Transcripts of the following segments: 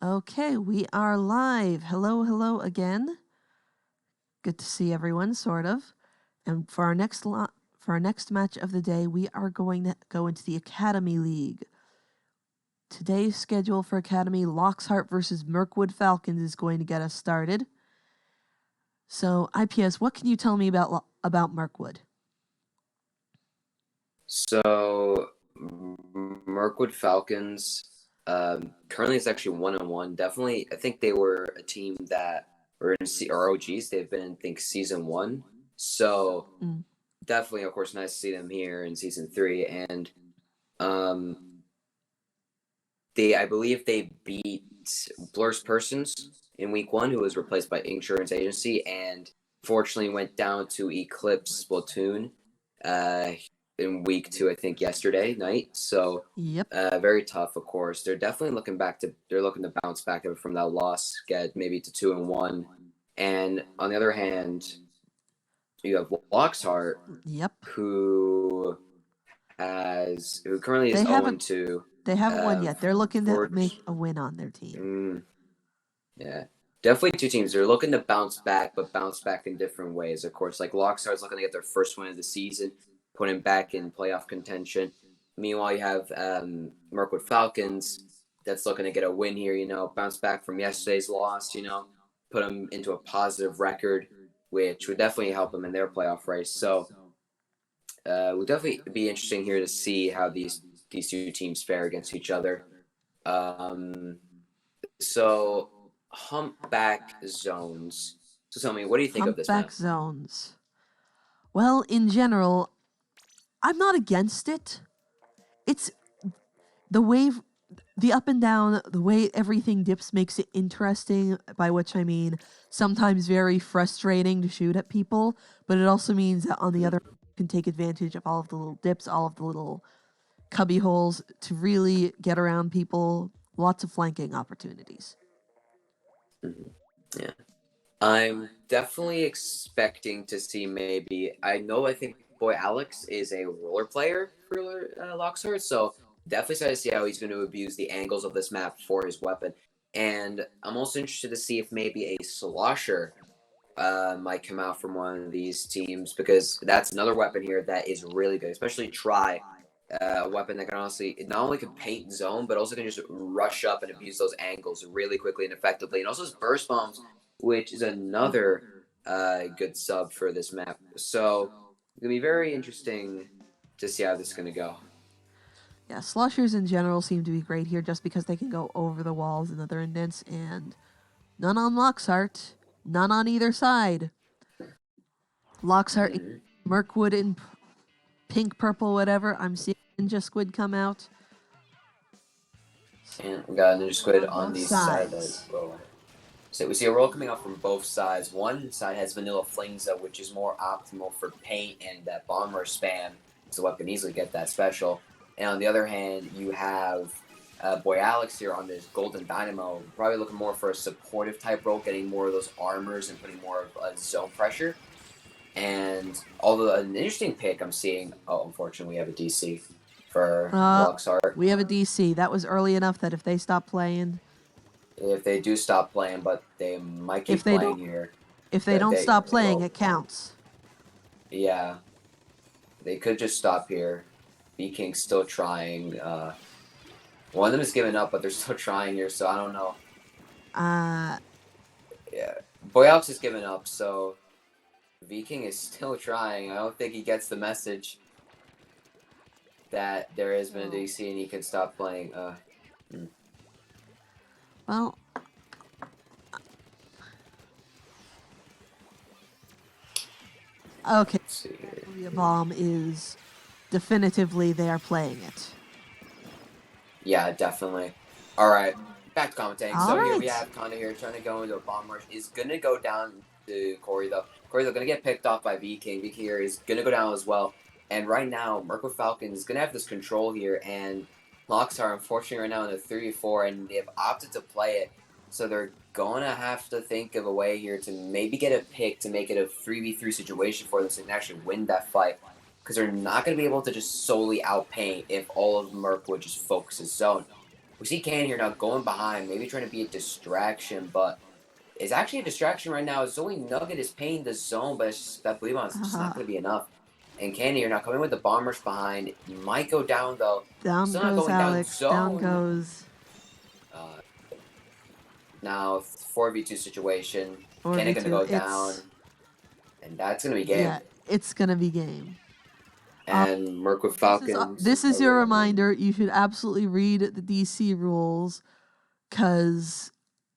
Okay, we are live. Hello again. Good to see everyone, sort of. And for our next match of the day, we are going to go into the Academy League. Today's schedule for Academy, Lockhart versus Merkwood Falcons, is going to get us started. So, IPS, what can you tell me about Merkwood? So, Merkwood Falcons currently is actually 1-1. Definitely, I think they were a team that were in ROGs. They've been in, I think, season 1. So, definitely, of course, nice to see them here in season 3. And I believe they beat Blur's Persons in week 1, who was replaced by Insurance Agency, and fortunately went down to Eclipse Splatoon in week 2, I think yesterday night. So very tough, of course. They're definitely looking to bounce back from that loss, get maybe to 2-1. And on the other hand, you have Lockhart, who currently is 0-2. They haven't won yet. They're looking to make a win on their team. Yeah. Definitely two teams. They're looking to bounce back, but bounce back in different ways. Of course, like Lockstar's looking to get their first win of the season, putting back in playoff contention. Meanwhile, you have Merkwood Falcons that's looking to get a win here, bounce back from yesterday's loss, put them into a positive record, which would definitely help them in their playoff race. So it would definitely be interesting here to see how these two teams fare against each other. So humpback zones. So tell me, what do you think of this map? Humpback zones. Well, in general, I'm not against it. It's the wave, the up and down, the way everything dips makes it interesting, by which I mean sometimes very frustrating to shoot at people, but it also means that on the other hand, you can take advantage of all of the little dips, all of the little cubby holes to really get around people. Lots of flanking opportunities. Yeah. I'm definitely expecting to see I think Boy Alex is a roller player for Lockhart, so definitely excited to see how he's going to abuse the angles of this map for his weapon. And I'm also interested to see if maybe a slosher might come out from one of these teams, because that's another weapon here that is really good, especially Try. A weapon that can honestly not only can paint zone, but also can just rush up and abuse those angles really quickly and effectively. And also has burst bombs, which is another good sub for this map. So it's going to be very interesting to see how this is going to go. Yeah, sloshers in general seem to be great here just because they can go over the walls and other indents, and none on Lockhart, none on either side. Lockhart, Merkwood in pink, purple, whatever. I'm seeing Ninja Squid come out. And we got a Ninja Squid on the side as well. So we see a roll coming out from both sides. One side has Vanilla Flingza, which is more optimal for paint and that bomber spam, so the weapon can easily get that special. And on the other hand, you have Boy Alex here on this Golden Dynamo, probably looking more for a supportive type role, getting more of those armors and putting more of zone pressure. And although an interesting pick I'm seeing, unfortunately we have a DC for Lockhart. We have a DC. That was early enough that if they stop playing... If they do stop playing, but they might keep playing here. If they don't stop playing, it counts. Yeah. They could just stop here. B-King's still trying. One of them is giving up, but they're still trying here, so I don't know. Yeah. Boy Alex is giving up, so V-King is still trying. I don't think he gets the message that there has been a DC and he can stop playing. Well, okay. The bomb is definitively they are playing it. Yeah, definitely. All right, back to commentating. Here we have Conda here trying to go into a bomb rush. Is gonna go down to Corey though. Corey though gonna get picked off by V-King. V-King here is gonna go down as well. And right now, Merkwood Falcons is gonna have this control here, and Lockhart unfortunately right now in a 3-4, and they have opted to play it. So they're gonna have to think of a way here to maybe get a pick to make it a 3v3 situation for them so they can actually win that fight. Because they're not going to be able to just solely outpaint if all of Merkwood just focuses zone. We see Can here now going behind, maybe trying to be a distraction, but it's actually a distraction right now. Zoe Nugget is paying the zone, but I believe it's just not going to be enough. And Candy, you're not coming with the bombers behind. Might go down, though. Down Still not goes going down Alex. Down zone. goes. Now, 4v2 situation. 4v2. Candy going to go down. And that's going to be game. Yeah, it's going to be game. And Merkwood Falcons. This is your reminder. You should absolutely read the DC rules because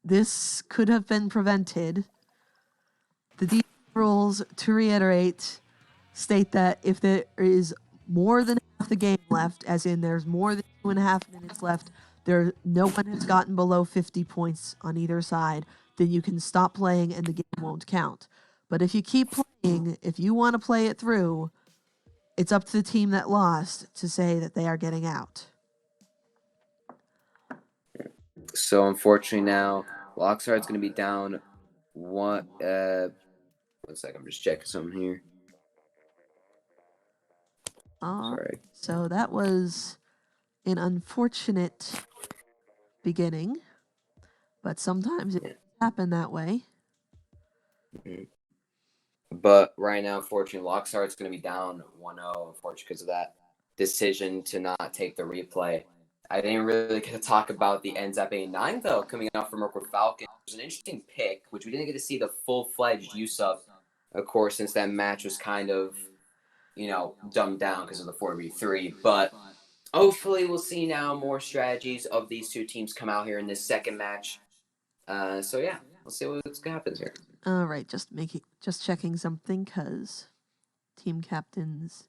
this could have been prevented. The DC rules, to reiterate, state that if there is more than half the game left, as in there's more than 2.5 minutes left, no one has gotten below 50 points on either side, then you can stop playing and the game won't count. But if you keep playing, if you want to play it through, it's up to the team that lost to say that they are getting out. So unfortunately now, Lockhart's going to be down one. 1 second, I'm just checking something here. Sorry. So that was an unfortunate beginning, but sometimes it happen that way. Mm-hmm. But right now, unfortunately, Lockhart's going to be down 1-0, unfortunately, because of that decision to not take the replay. I didn't really get to talk about the NZAP 9, though, coming out from Merkwood Falcons. It was an interesting pick, which we didn't get to see the full-fledged use of course, since that match was kind of, dumbed down because of the 4v3. But hopefully we'll see now more strategies of these two teams come out here in this second match. So, yeah, we'll see what happens here. All right, just checking something because team captains,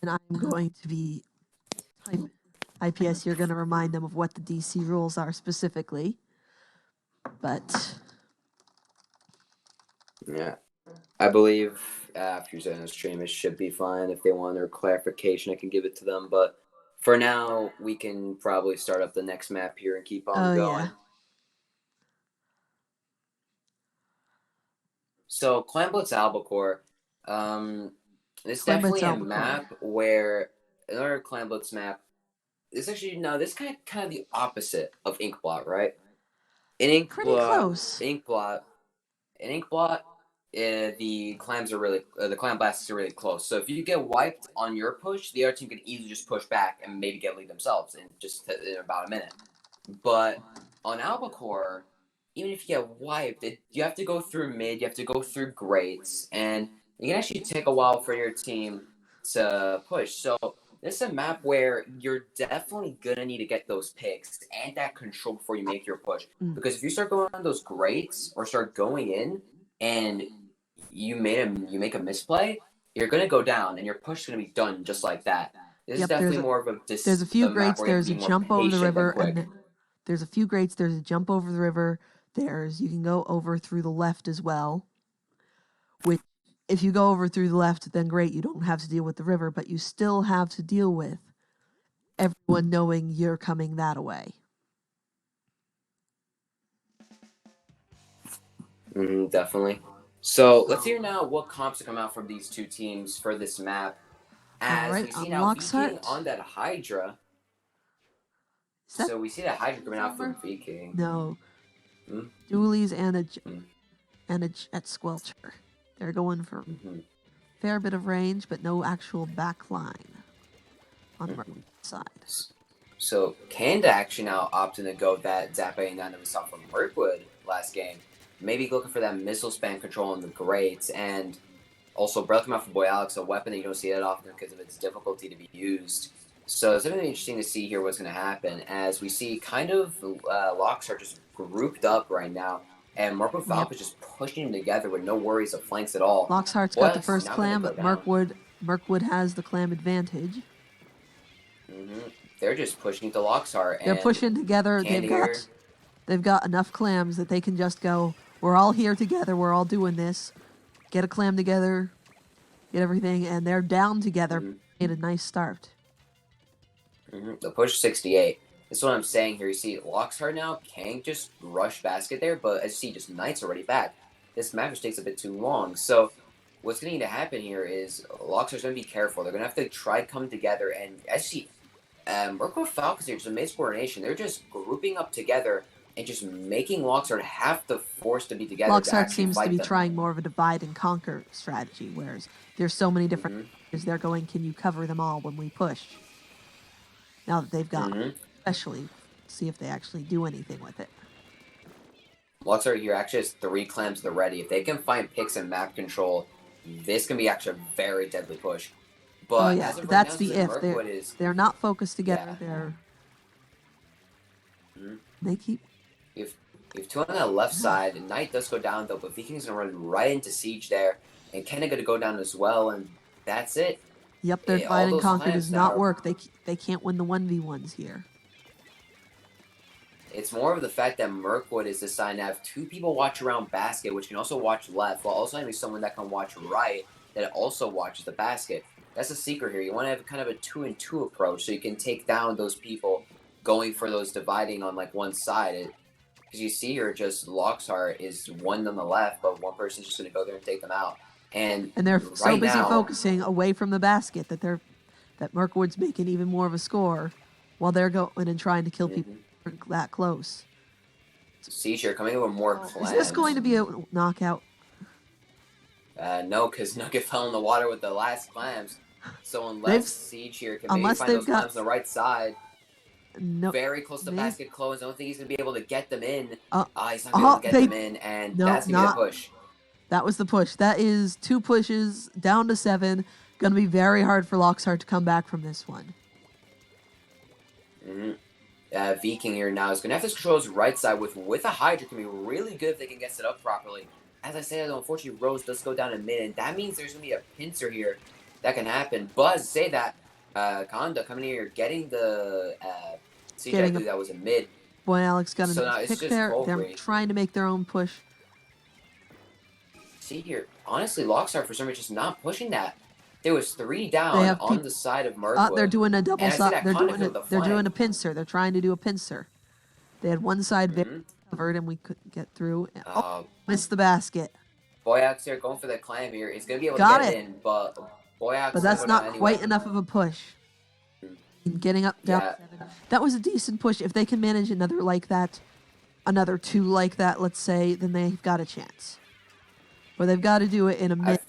and I'm going to be IPS. You're going to remind them of what the DC rules are specifically, but yeah, I believe after you're on the stream, it should be fine. If they want their clarification, I can give it to them. But for now, we can probably start up the next map here and keep on going. Yeah. So, Clan Blitz Albacore, it's definitely a map where another Clan Blitz map. This actually this kind of the opposite of Inkblot, right? In Inkblot, pretty close. In Inkblot, the clams are really the clan blasts are really close. So if you get wiped on your push, the other team can easily just push back and maybe get lead themselves in about a minute. But on Albacore, even if you get wiped, you have to go through mid, you have to go through grates, and it can actually take a while for your team to push. So this is a map where you're definitely gonna need to get those picks and that control before you make your push. Because if you start going on those grates or start going in and you make a misplay, you're gonna go down and your push is gonna be done just like that. This is definitely more of a there's a few grates, there's a jump over the river, and there's a few grates, there's a jump over the river, you can go over through the left as well. Which if you go over through the left, then great, you don't have to deal with the river, but you still have to deal with everyone knowing you're coming that way. Definitely. So let's hear now what comps are coming out from these two teams for this map. As we see now Viking on that Hydra. So we see that Hydra coming out from Viking. No. Doolies and a Jet Squelcher. They're going for a fair bit of range, but no actual back line on the side. So Kanda actually now opting to go that Zap 89 that we saw from Merkwood last game. Maybe looking for that missile span control on the grates, and also Breath come out from Boy Alex, a weapon that you don't see that often because of its difficulty to be used. So it's really interesting to see here what's going to happen as we see kind of Locks are just grouped up right now. And Merkwood Falcons just pushing them together with no worries of flanks at all. Lockhart's got the first clam, but Merkwood has the clam advantage. They're just pushing to Lockhart. They're pushing together. They've got enough clams that they can just go, we're all here together, we're all doing this. Get a clam together, get everything, and they're down together. Made a nice start. The push 68. That's what I'm saying here. You see, Lockhart now can't just rush basket there, but as you see, just Knight's already back. This match just takes a bit too long. So what's going to need to happen here is Lockhart's going to be careful. They're going to have to try to come together, and as you see, Merkwood Falcons here, just amazing coordination. They're just grouping up together and just making Lockstar have to force to be together to Lockhart actually seems to fight be them. trying more of a divide and conquer strategy, whereas there's so many different areas they're going, can you cover them all when we push? Now that they've got, especially, see if they actually do anything with it. Lockstar here actually has 3 clams at the ready. If they can find picks and map control, this can be actually a very deadly push. But as of right That's now, the since if. Merkwood is... They're not focused together. They're... They keep... You have 2 on the left side. Knight does go down, though, but Viking's going to run right into Siege there. And Kenna going to go down as well, and that's it. Yep, their divide and conquer does not work. They can't win the 1v1s here. It's more of the fact that Merkwood is deciding to have 2 people watch around basket, which can also watch left, while also having someone that can watch right that also watches the basket. That's the secret here. You want to have kind of a 2-and-2 approach, so you can take down those people going for those dividing on like one side. Because you see here, just Lockhart is one on the left, but one person's just going to go there and take them out. And they're so busy focusing away from the basket that Merkwood's making even more of a score, while they're going and trying to kill people that close. Siege here coming in with more clams. Is this going to be a knockout? No, because Nugget fell in the water with the last clams. So unless Siege here can maybe find those clams on the right side, very close to basket close, I don't think he's going to be able to get them in. He's not going to be able to get them in, and that's going to be the push. That was the push. That is 2 pushes, down to 7. Going to be very hard for Lockhart to come back from this one. Viking here now is going to have to control his right side with a Hydra. Can be really good if they can get set up properly. As I said, unfortunately, Rose does go down in mid, and that means there's going to be a pincer here that can happen. But as I say that, Conda coming here, getting the CJ, I believe that was a mid. Boy, Alex got a pick there. They're trying to make their own push. See here, honestly, Lockhart for some reason just not pushing that. There was 3 down on the side of Merkwood. They're doing a double side. They're doing a pincer. They're trying to do a pincer. They had one side very covered, and we couldn't get through. Missed the basket. Boyax here going for the clam here. He's going to be able to get it in, but Boyax... But that's not quite enough of a push. Getting up, down 7. That was a decent push. If they can manage another like that, another 2 like that, let's say, then they've got a chance. But they've got to do it in a minute.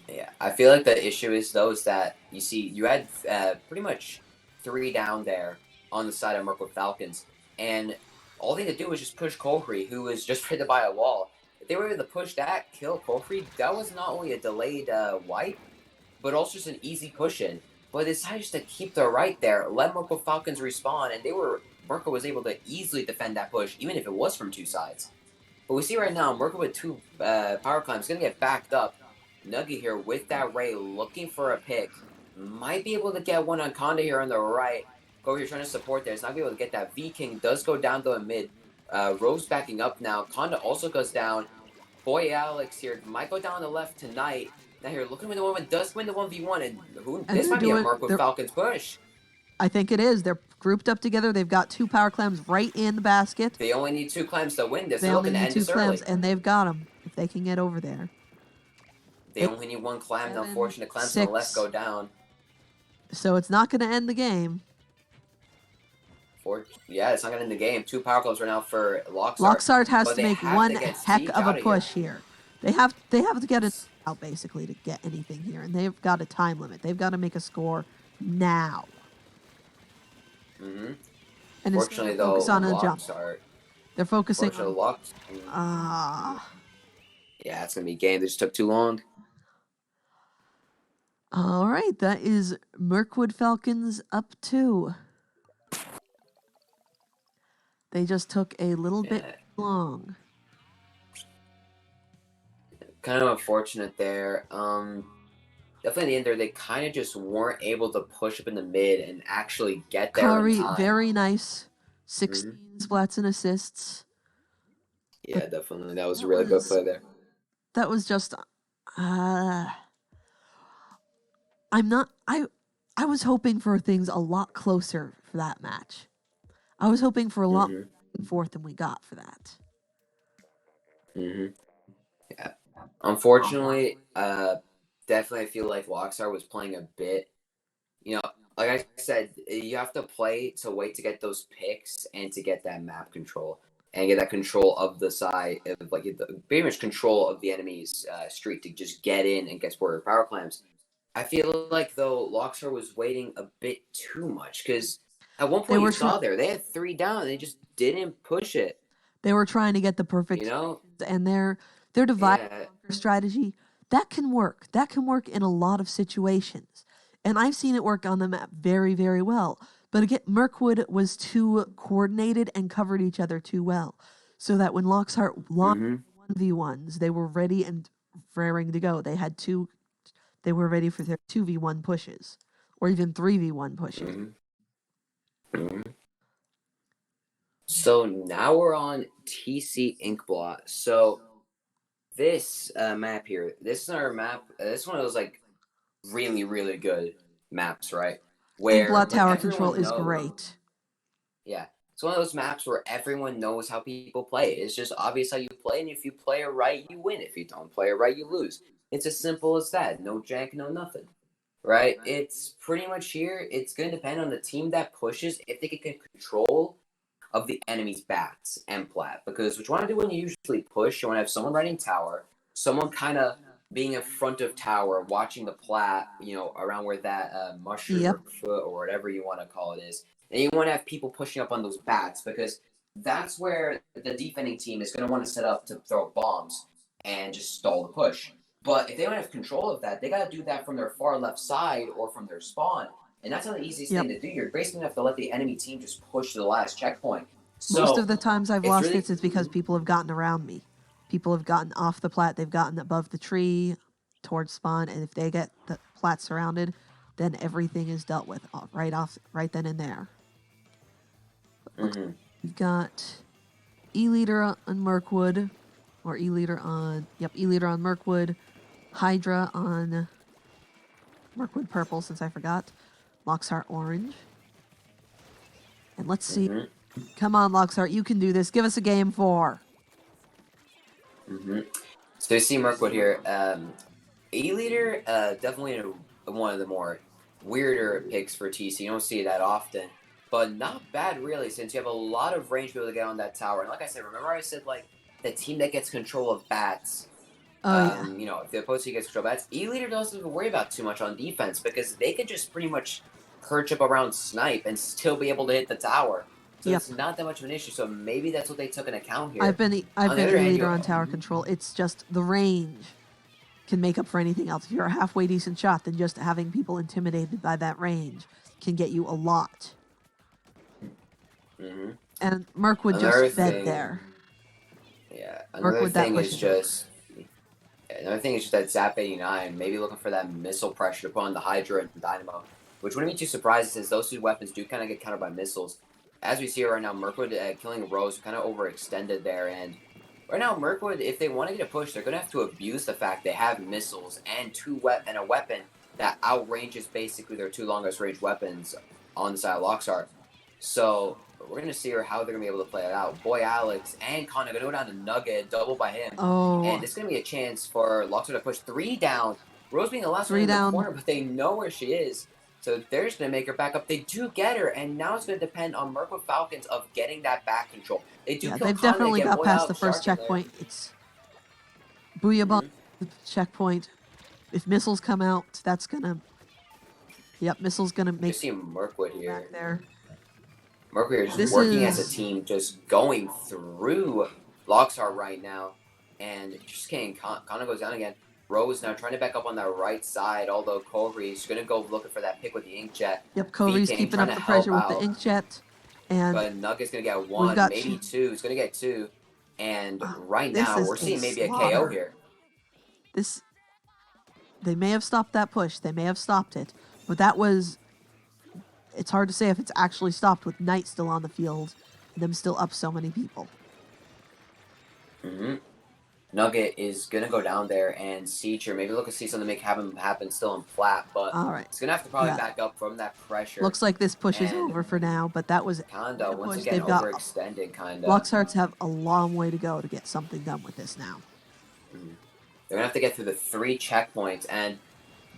Yeah, I feel like the issue is, though, is that you see, you had pretty much 3 down there on the side of Merkwood Falcons, and all they had to do was just push Kohri, who was just ready to buy a wall. If they were able to push that, kill Kohri, that was not only a delayed wipe, but also just an easy push-in. But they decided just to keep the right there, let Merkwood Falcons respawn, and Merkwood was able to easily defend that push, even if it was from 2 sides. But we see right now, Merkwood with 2 power climbs is going to get backed up. Nugget here with that Ray looking for a pick. Might be able to get one on Conda here on the right. Go here trying to support there. It's not going to be able to get that. V-King does go down though in mid. Rose backing up now. Conda also goes down. Boy Alex here might go down on the left tonight. Now here looking with the woman does win the 1v1. And this might be a Merkwood Falcons push. I think it is. They're grouped up together. They've got 2 power clams right in the basket. They only need 2 clams to win this. They only need 2 clams, and they've got them if they can get over there. They only need 1 clam. The unfortunate clams on the left go down. So it's not going to end the game. Yeah, it's not going to end the game. 2 power clams right now for Lockhart. Lockhart has to make one heck of a push here. They have to get it out basically to get anything here, and they've got a time limit. They've got to make a score now. And Fortunately, though, focus on a jump. They're focusing on... Yeah, it's going to be a game. They just took too long. All right, that is Merkwood Falcons up 2. They just took a little bit long. Kind of unfortunate there. Definitely in the end there, they kind of just weren't able to push up in the mid and actually get there Kari, in time. very nice. 16 splats and assists. Yeah, definitely. That was a really good play there. That was just... I was hoping for things a lot closer for that match. I was hoping for a lot forth than we got for that. Yeah. Unfortunately, definitely I feel like Lockstar was playing a bit, like I said, you have to play to wait to get those picks and to get that map control and get that control of the side, of like pretty much control of the enemy's street to just get in and get spoiler power clams. I feel like though Loxar was waiting a bit too much because at one They point you were saw there they had 3 down and they just didn't push it. they were trying to get the You perfect know? and their divide Yeah. strategy that can work. That can work in a lot of situations, and I've seen it work on the map very, very well. But again, Merkwood was too coordinated and covered each other too well, so that when Lockhart launched Mm-hmm. 1v1s, they were ready and raring to go. They had two. They were ready for their 2v1 pushes, or even 3v1 pushes. Mm-hmm. Mm-hmm. So now we're on TC Inkblot. So this map here, this is our map. This is one of those like really, really good maps, right? Where Inkblot like tower control everyone is knows. great. Yeah, it's one of those maps where everyone knows how people play. It's just obvious how you play, and if you play it right, you win. If you don't play it right, you lose. It's as simple as that. No jank, no nothing. Right? It's pretty much here. It's going to depend on the team that pushes if they can get control of the enemy's bats and plat. Because what you want to do when you usually push, you want to have someone running tower, someone kind of being in front of tower, watching the plat, around where that mushroom Yep. or foot or whatever you want to call it is. And you want to have people pushing up on those bats because that's where the defending team is going to want to set up to throw bombs and just stall the push. But if they don't have control of that, they got to do that from their far left side or from their spawn. And that's not the easiest thing to do. You're basically going to have to let the enemy team just push to the last checkpoint. So most of the times I've lost really, this is because people have gotten around me. People have gotten off the plat, they've gotten above the tree towards spawn, and if they get the plat surrounded, then everything is dealt with right then and there. Mm-hmm. We've got E-Leader on Merkwood, or E-Leader on Merkwood, Hydra on Merkwood Purple, since I forgot, Loxheart Orange. And let's see. Mm-hmm. Come on, Loxheart, you can do this. Give us a game 4. Mm-hmm. So you see Merkwood here. E-Leader, definitely one of the more weirder picks for TC. You don't see that often. But not bad, really, since you have a lot of range to be able to get on that tower. And like I said, remember I said, like, the team that gets control of bats, if the opposing gets control of bats, E-Leader doesn't even worry about too much on defense because they can just pretty much perch up around snipe and still be able to hit the tower. So it's not that much of an issue. So maybe that's what they took into account here. I've been E-Leader on tower control. It's just the range can make up for anything else. If you're a halfway decent shot, then just having people intimidated by that range can get you a lot. Mm-hmm. And Merkwood just fed there. Yeah, another thing is just that Zap 89 maybe looking for that missile pressure to put on the Hydra and Dynamo, which wouldn't be too surprised since those two weapons do kind of get countered by missiles. As we see right now, Merkwood killing Rose kind of overextended there, and right now Merkwood, if they want to get a push, they're going to have to abuse the fact they have missiles and a weapon that outranges basically their 2 longest range weapons on the side of Loxart. So we're going to see how they're going to be able to play it out. Boy Alex and Connor going to go down to Nugget, double by him. Oh. And it's going to be a chance for Loxart to push 3 down. Rose being the last one in the corner, but they know where she is. So they're just going to make her back up. They do get her, and now it's going to depend on Merkwood Falcons of getting that back control. They do they've definitely got past the first checkpoint. It's Booyah Bomb checkpoint. If missiles come out, that's going to... Yep, missiles going to make... You see Merkwood here. Back there. Merkwood is working as a team, just going through Loxart right now. And just kidding, Connor goes down again. Rose now trying to back up on that right side, although Kore's going to go looking for that pick with the inkjet. Yep, Kore's keeping up the pressure with the inkjet. But Nugget's going to get 1, maybe 2. He's going to get 2. And right now, we're seeing maybe a KO here. They may have stopped that push. They may have stopped it. But that was... It's hard to say if it's actually stopped with Knight still on the field and them still up so many people. Mm-hmm. Nugget is going to go down there and Siege, or maybe look to see something make happen still in flat, but it's going to have to probably back up from that pressure. Looks like this push is over for now, but that was kinda once again overextended, kinda. Loxhearts have a long way to go to get something done with this now. Mm-hmm. They're going to have to get through the 3 checkpoints, and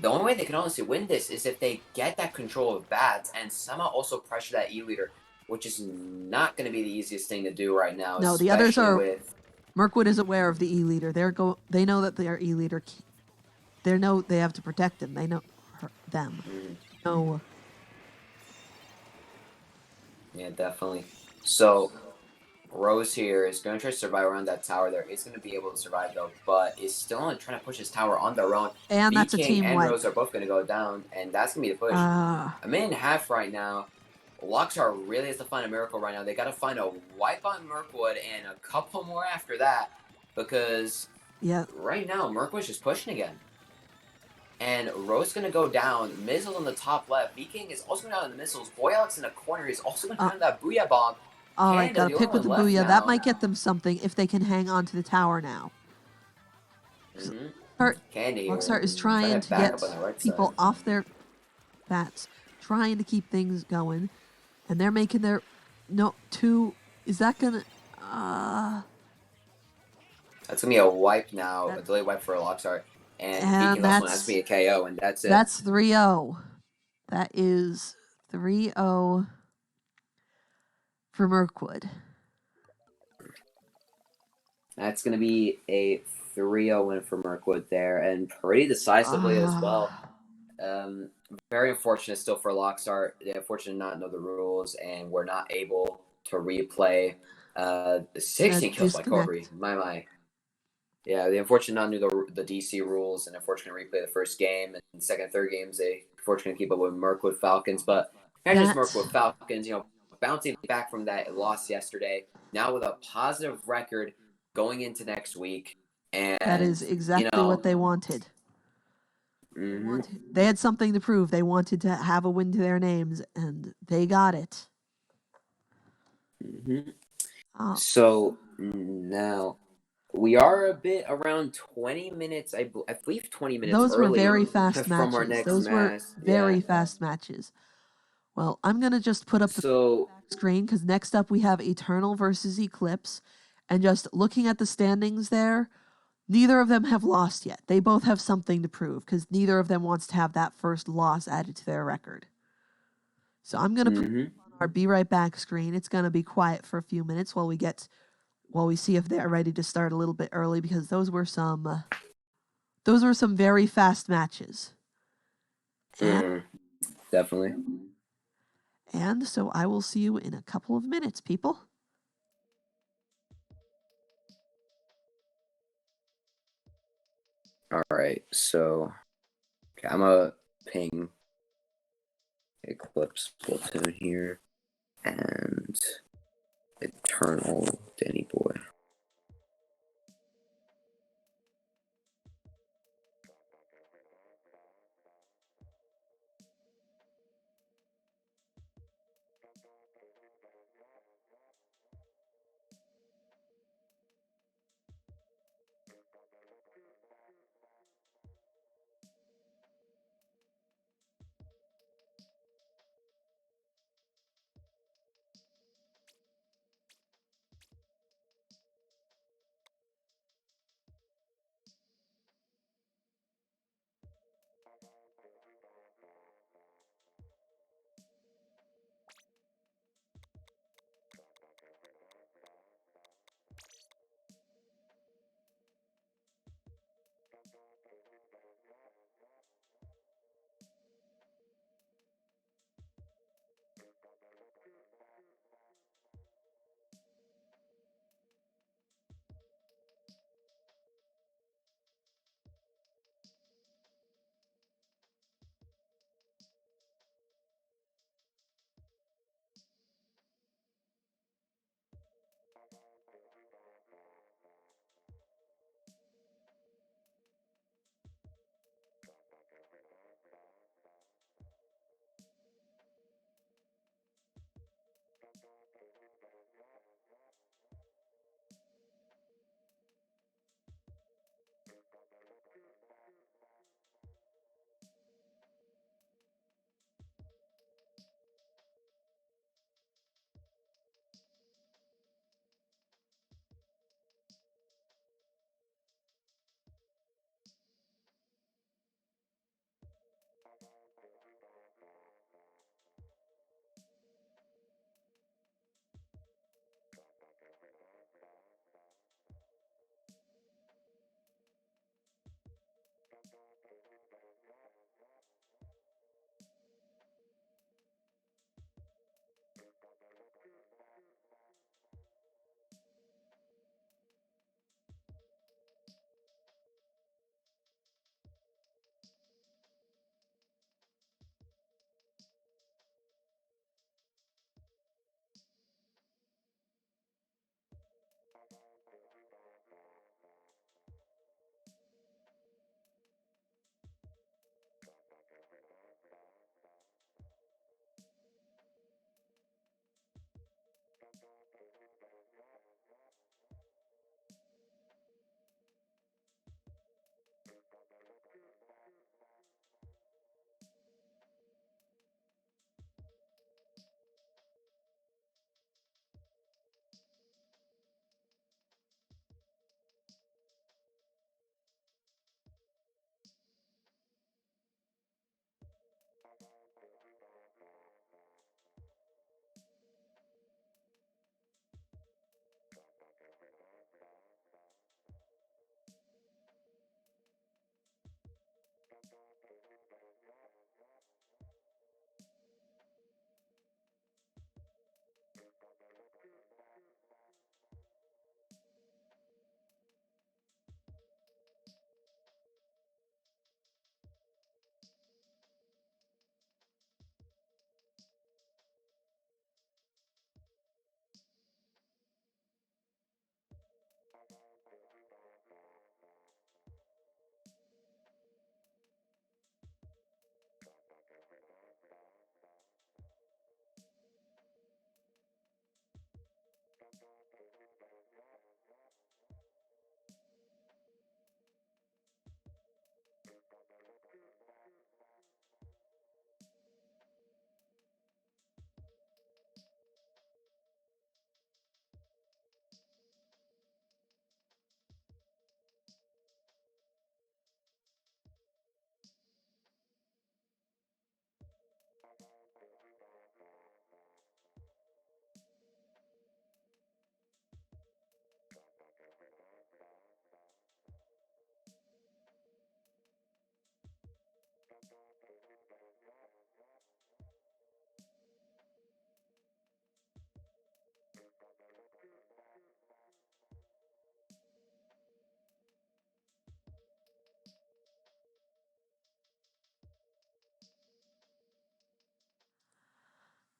The only way they can honestly win this is if they get that control of bats and somehow also pressure that E leader, which is not going to be the easiest thing to do right now, No, the others especially are. with. Merkwood is aware of the E leader. They know that their E leader. They know they have to protect him. They know them. No. Yeah, definitely. So Rose here is going to try to survive around that tower there. Is going to be able to survive though, but is still only trying to push his tower on their own. And B that's a King team and wipe. Rose are both going to go down, and that's going to be the push. A minute and a half right now. Lockstar really has to find a miracle right now. They got to find a wipe on Merkwood and a couple more after that, because right now Merkwood's just pushing again. And Rose is going to go down. Missiles on the top left. B-King is also going down in the missiles. Boy Alex in the corner is also going down that Booyah Bomb. All right, gotta pick with the Booyah. That might get them something if they can hang on to the tower now. Lockstar is trying to get people off their bats, trying to keep things going, and they're making their Is that gonna? That's gonna be a wipe now, a delayed wipe for a Lockstar, and B-King also has to be a KO, and that's it. That's 3-0. That is 3-0 for Merkwood. That's going to be a 3-0 win for Merkwood there, and pretty decisively as well. Very unfortunate still for Lockstar. They're unfortunate not to know the rules, and we're not able to replay 16 kills by Corby. My. Yeah, they unfortunately not knew the DC rules, and unfortunately replay the first game and second and third games. They unfortunately keep up with Merkwood Falcons, but not just Merkwood Falcons, bouncing back from that loss yesterday, now with a positive record going into next week. And that is exactly what they wanted. They had something to prove. They wanted to have a win to their names, and they got it. So now we are a bit around 20 minutes, I believe 20 minutes Those early were very fast from matches. our next Those were very fast matches. Well, I'm going to just put up the screen because next up we have Eternal versus Eclipse. And just looking at the standings there, neither of them have lost yet. They both have something to prove because neither of them wants to have that first loss added to their record. So I'm going to put on our Be Right Back screen. It's going to be quiet for a few minutes while we see if they're ready to start a little bit early because those were some very fast matches. Definitely. And so I will see you in a couple of minutes, people. All right, so I'm a ping Eclipse Splatoon here and Eternal Danny Boy.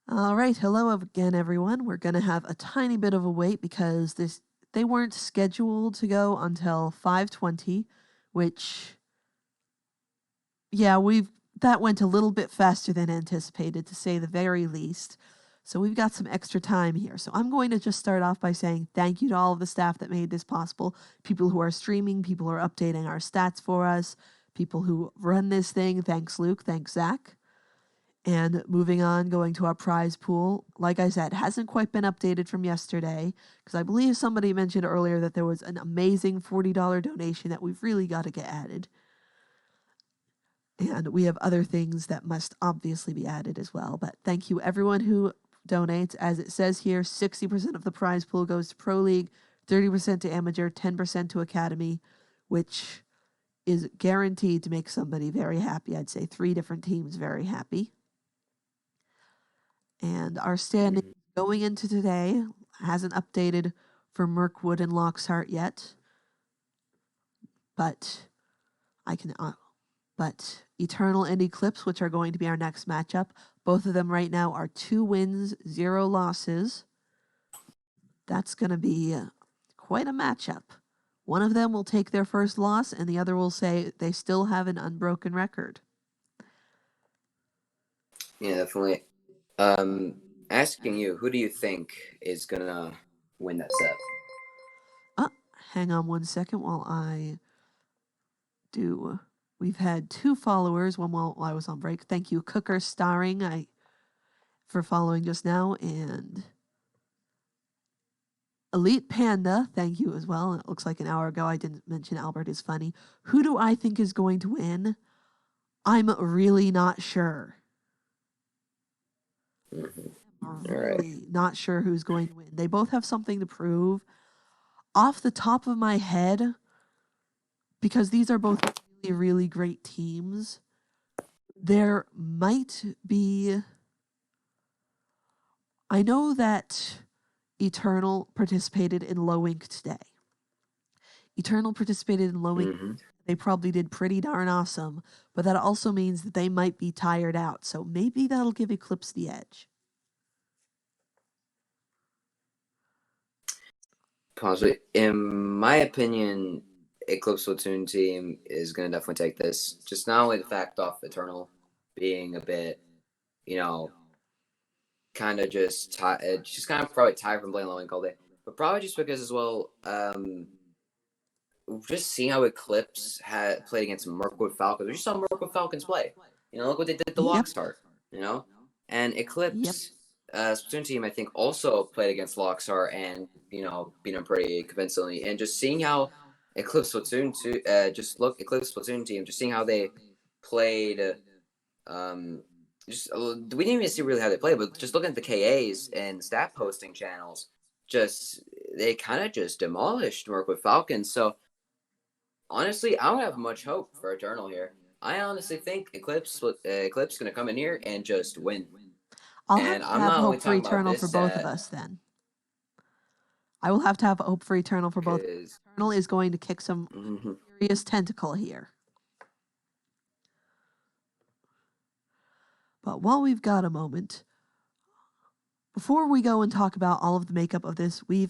All right, hello again, everyone. We're going to have a tiny bit of a wait because they weren't scheduled to go until 5:20, which yeah, that went a little bit faster than anticipated, to say the very least. So we've got some extra time here. So I'm going to just start off by saying thank you to all of the staff that made this possible. People who are streaming, people who are updating our stats for us, people who run this thing. Thanks, Luke. Thanks, Zach. And moving on, going to our prize pool. Like I said, hasn't quite been updated from yesterday because I believe somebody mentioned earlier that there was an amazing $40 donation that we've really got to get added. And we have other things that must obviously be added as well. But thank you, everyone who donates. As it says here, 60% of the prize pool goes to Pro League, 30% to Amateur, 10% to Academy, which is guaranteed to make somebody very happy. I'd say 3 different teams very happy. And our standing going into today hasn't updated for Merkwood and Loxhart yet. But but Eternal and Eclipse, which are going to be our next matchup, both of them right now are 2 wins, 0 losses. That's going to be quite a matchup. One of them will take their first loss, and the other will say they still have an unbroken record. Yeah, definitely. Asking you, who do you think is gonna win that set? Hang on one second while I do. We've had 2 followers, one while I was on break. Thank you, Cooker Starring, for following just now, and Elite Panda, thank you as well. It looks like an hour ago I didn't mention Albert is funny. Who do I think is going to win? I'm really not sure. I'm really not sure who's going to win. They both have something to prove. Off the top of my head, because these are both really, really great teams, there might be... I know that Eternal participated in Low Ink today. Eternal participated in Low Ink. They probably did pretty darn awesome, but that also means that they might be tired out. So maybe that'll give Eclipse the edge. Possibly. In my opinion, Eclipse Splatoon team is going to definitely take this. Just not only the fact off Eternal being a bit, kind of just kind of probably tired from playing Low Ink all day, but probably just because as well, just seeing how Eclipse had played against Merkwood Falcons. We just saw Merkwood Falcons play. Look what they did to Lockstart. And Eclipse Splatoon team, I think, also played against Lockstar and beat them pretty convincingly. And just seeing how Eclipse Splatoon Eclipse Splatoon team, just seeing how they played. We didn't even see really how they played, but just looking at the KAs and stat posting channels, they kind of just demolished Merkwood Falcons. So honestly, I don't have much hope for Eternal here. I honestly think Eclipse gonna come in here and just win. I'll have to have hope for Eternal for both of us then. I will have to have hope for Eternal for both. Eternal is going to kick some serious tentacle here. But while we've got a moment, before we go and talk about all of the makeup of this, we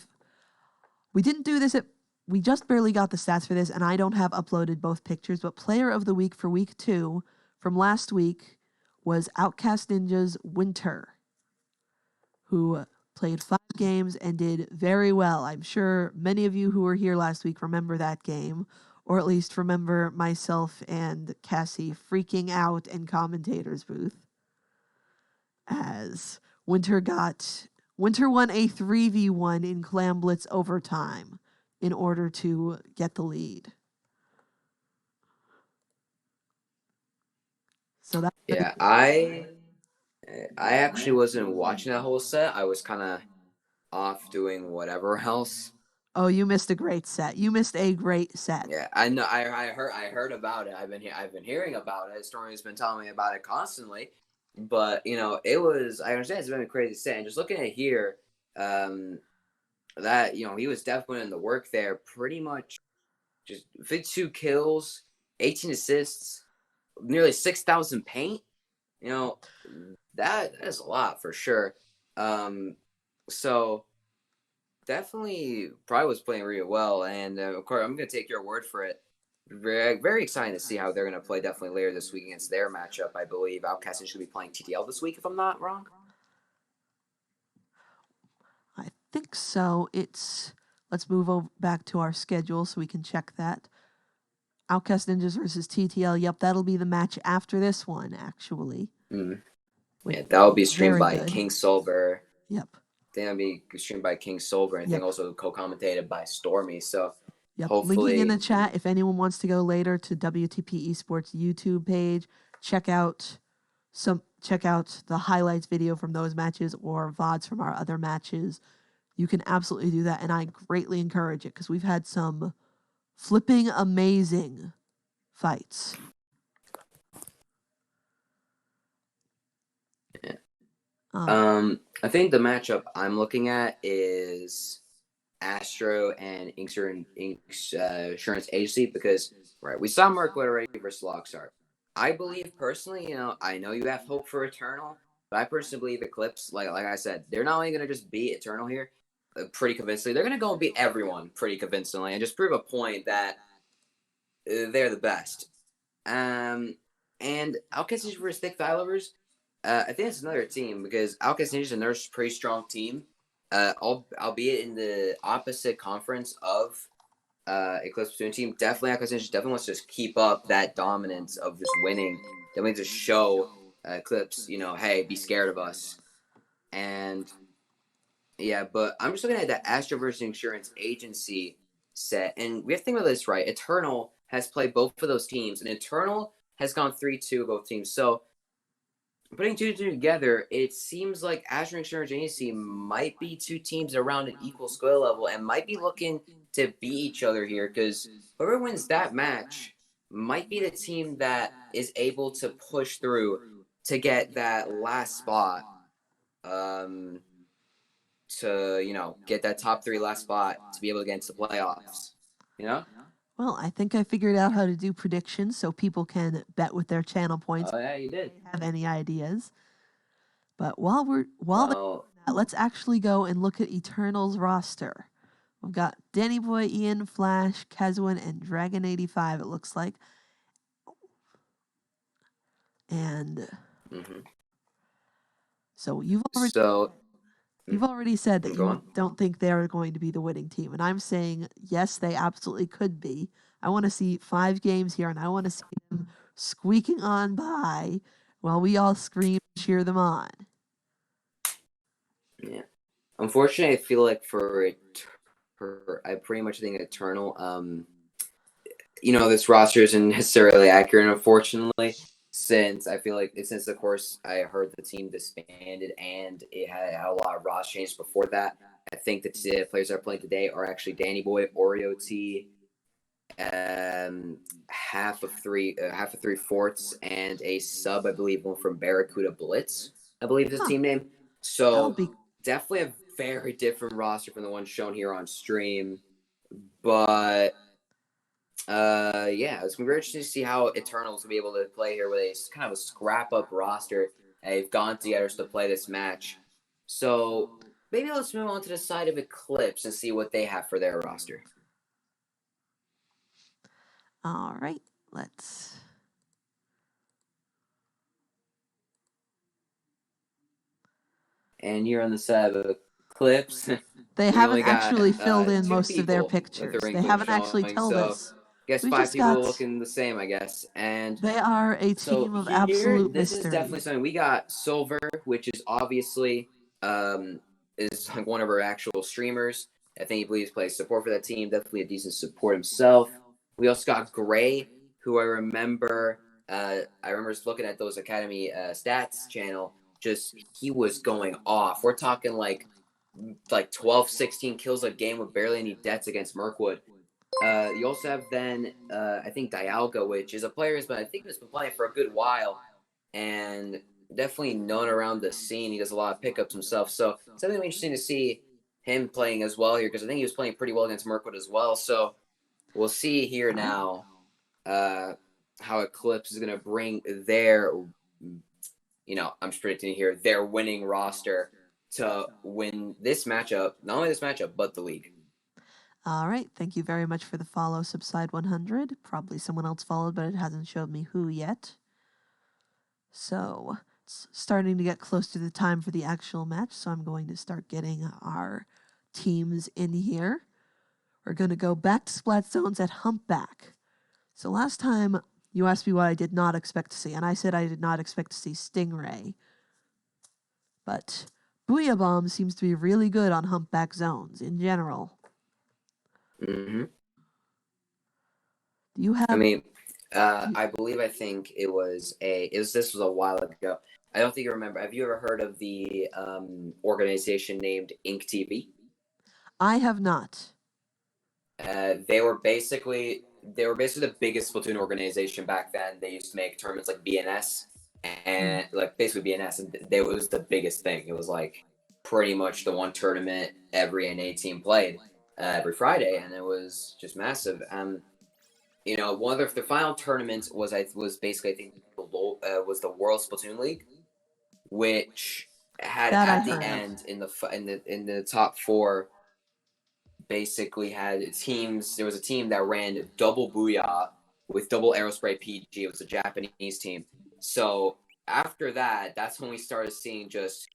didn't do this we just barely got the stats for this, and I don't have uploaded both pictures, but Player of the Week for Week 2 from last week was Outcast Ninja's Winter, who played 5 games and did very well. I'm sure many of you who were here last week remember that game, or at least remember myself and Cassie freaking out in commentator's booth as Winter won a 3v1 in Clam Blitz overtime in order to get the lead. So that I actually wasn't watching that whole set. I was kind of off doing whatever else. Oh, you missed a great set. You missed a great set. Yeah, I know. I heard about it. I've been hearing about it. Historian's been telling me about it constantly. But it was. I understand it's been a crazy set. And just looking at here, that he was definitely in the work there. Pretty much, just 52 kills, 18 assists, nearly 6,000 paint. You know, that is a lot for sure. So definitely probably was playing really well, and of course I'm gonna take your word for it. Very, very excited to see how they're gonna play definitely later this week against their matchup. I believe Outcast should be playing TTL this week, if I'm not wrong. I think so. Let's move back to our schedule so we can check that. Outcast Ninjas versus TTL. Yep, that'll be the match after this one, actually. Mm. Yeah, that'll be streamed Very by good. King Silver. Yep. That'll be streamed by King Silver, and I think Yep. also co-commentated by Stormy. So Yep. Linking in hopefully, the chat if anyone wants to go later to WTP Esports YouTube page, check out the highlights video from those matches or VODs from our other matches. You can absolutely do that, and I greatly encourage it because we've had some flipping amazing fights. yeah. I think the matchup I'm looking at is Astro and Insurance Agency because right, we saw Merkwood already versus Logstar. I believe personally, I know you have hope for Eternal, but I personally believe Eclipse, like I said, they're not only gonna just beat Eternal here, pretty convincingly, they're gonna go and beat everyone pretty convincingly and just prove a point that they're the best. And Outcast Ninja versus Thick Thigh I think it's another team because Outcast Ninja is another pretty strong team. Albeit in the opposite conference of Eclipse Splatoon team, definitely Outcast Ninja definitely wants to just keep up that dominance of just winning. Definitely to show Eclipse, hey, be scared of us. And yeah, but I'm just looking at the Astro versus Insurance Agency set, and we have to think about this, right? Eternal has played both of those teams, and Eternal has gone 3-2 both teams. So putting 2-2 together, it seems like Astro Insurance Agency might be two teams around an equal skill level and might be looking to beat each other here because whoever wins that match might be the team that is able to push through to get that last spot. To get that top 3 last spot to be able to get into the playoffs. Well, I think I figured out how to do predictions so people can bet with their channel points. Oh yeah, you did. Have any ideas? But while Well, let's actually go and look at Eternal's roster. We've got Danny Boy, Ian, Flash, Kazuin, and Dragon 85. It looks like, and so you've already said that you don't think they're going to be the winning team, and I'm saying yes, they absolutely could be. I want to see 5 games here, and I want to see them squeaking on by while we all scream and cheer them on. Yeah. Unfortunately, I feel like I pretty much think Eternal, this roster isn't necessarily accurate, unfortunately, since I feel like, since of course I heard the team disbanded and it had a lot of roster changes before that. I think the players that are playing today are actually Danny Boy, Oreo T, half of three fourths, and a sub, I believe, one from Barracuda Blitz, I believe is the team name. So definitely a very different roster from the one shown here on stream. But yeah, it's gonna be very interesting to see how Eternals will be able to play here with a kind of a scrap up roster. They've gone together to play this match. So maybe let's move on to the side of Eclipse and see what they have for their roster. All right, let's. And here on the side of Eclipse, they haven't actually filled in most of their pictures. They haven't actually told us. I guess 5 people looking the same, I guess. And they are a team of absolute this mystery. Is definitely something. We got Silver, which is obviously is like one of our actual streamers. I think he believes plays support for that team. Definitely a decent support himself. We also got Gray, who I remember just looking at those Academy stats channel. Just he was going off. We're talking like 12, 16 kills a game with barely any deaths against Merkwood. You also have then I think Dialga, which is a player but I think has been playing for a good while and definitely known around the scene. He does a lot of pickups himself, so it's definitely interesting to see him playing as well here because I think he was playing pretty well against Merkwood as well. So we'll see here now how Eclipse is going to bring their I'm just predicting here their winning roster to win this matchup, not only this matchup, but the league. All right. Thank you very much for the follow, Subside 100. Probably someone else followed, but it hasn't showed me who yet. So it's starting to get close to the time for the actual match, so I'm going to start getting our teams in here. We're going to go back to Splat Zones at Humpback. So last time you asked me what I did not expect to see, and I said I did not expect to see Stingray. But Booyah Bomb seems to be really good on Humpback Zones in general. Mm-hmm. You have... I think this was a while ago. I don't think you remember. Have you ever heard of the organization named Ink TV? I have not. They were basically the biggest Splatoon organization back then. They used to make tournaments like BNS and basically BNS, and it was the biggest thing. It was like pretty much the one tournament every NA team played every Friday, and it was just massive. One of the final tournaments was basically, I think, was the World Splatoon League, which had at the end in the top four basically had teams. There was a team that ran double Booyah with double Aerospray PG. It was a Japanese team. So after that, that's when we started seeing just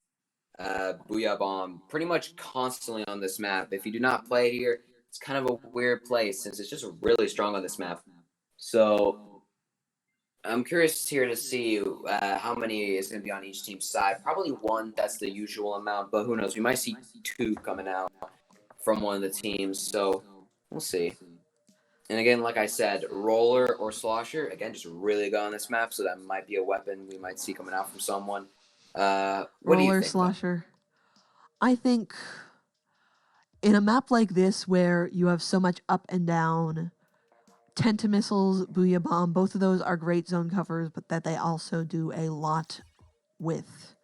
Booyah Bomb pretty much constantly on this map. If you do not play here, it's kind of a weird place since it's just really strong on this map. So I'm curious here to see how many is going to be on each team's side. Probably one, that's the usual amount, but who knows? We might see two coming out from one of the teams, so we'll see. And again, like I said, Roller or Slosher, again, just really good on this map, so that might be a weapon we might see coming out from someone. What do you think? Slosher. I think in a map like this where you have so much up and down, Tentamissiles, Booyah Bomb, both of those are great zone covers, but that they also do a lot with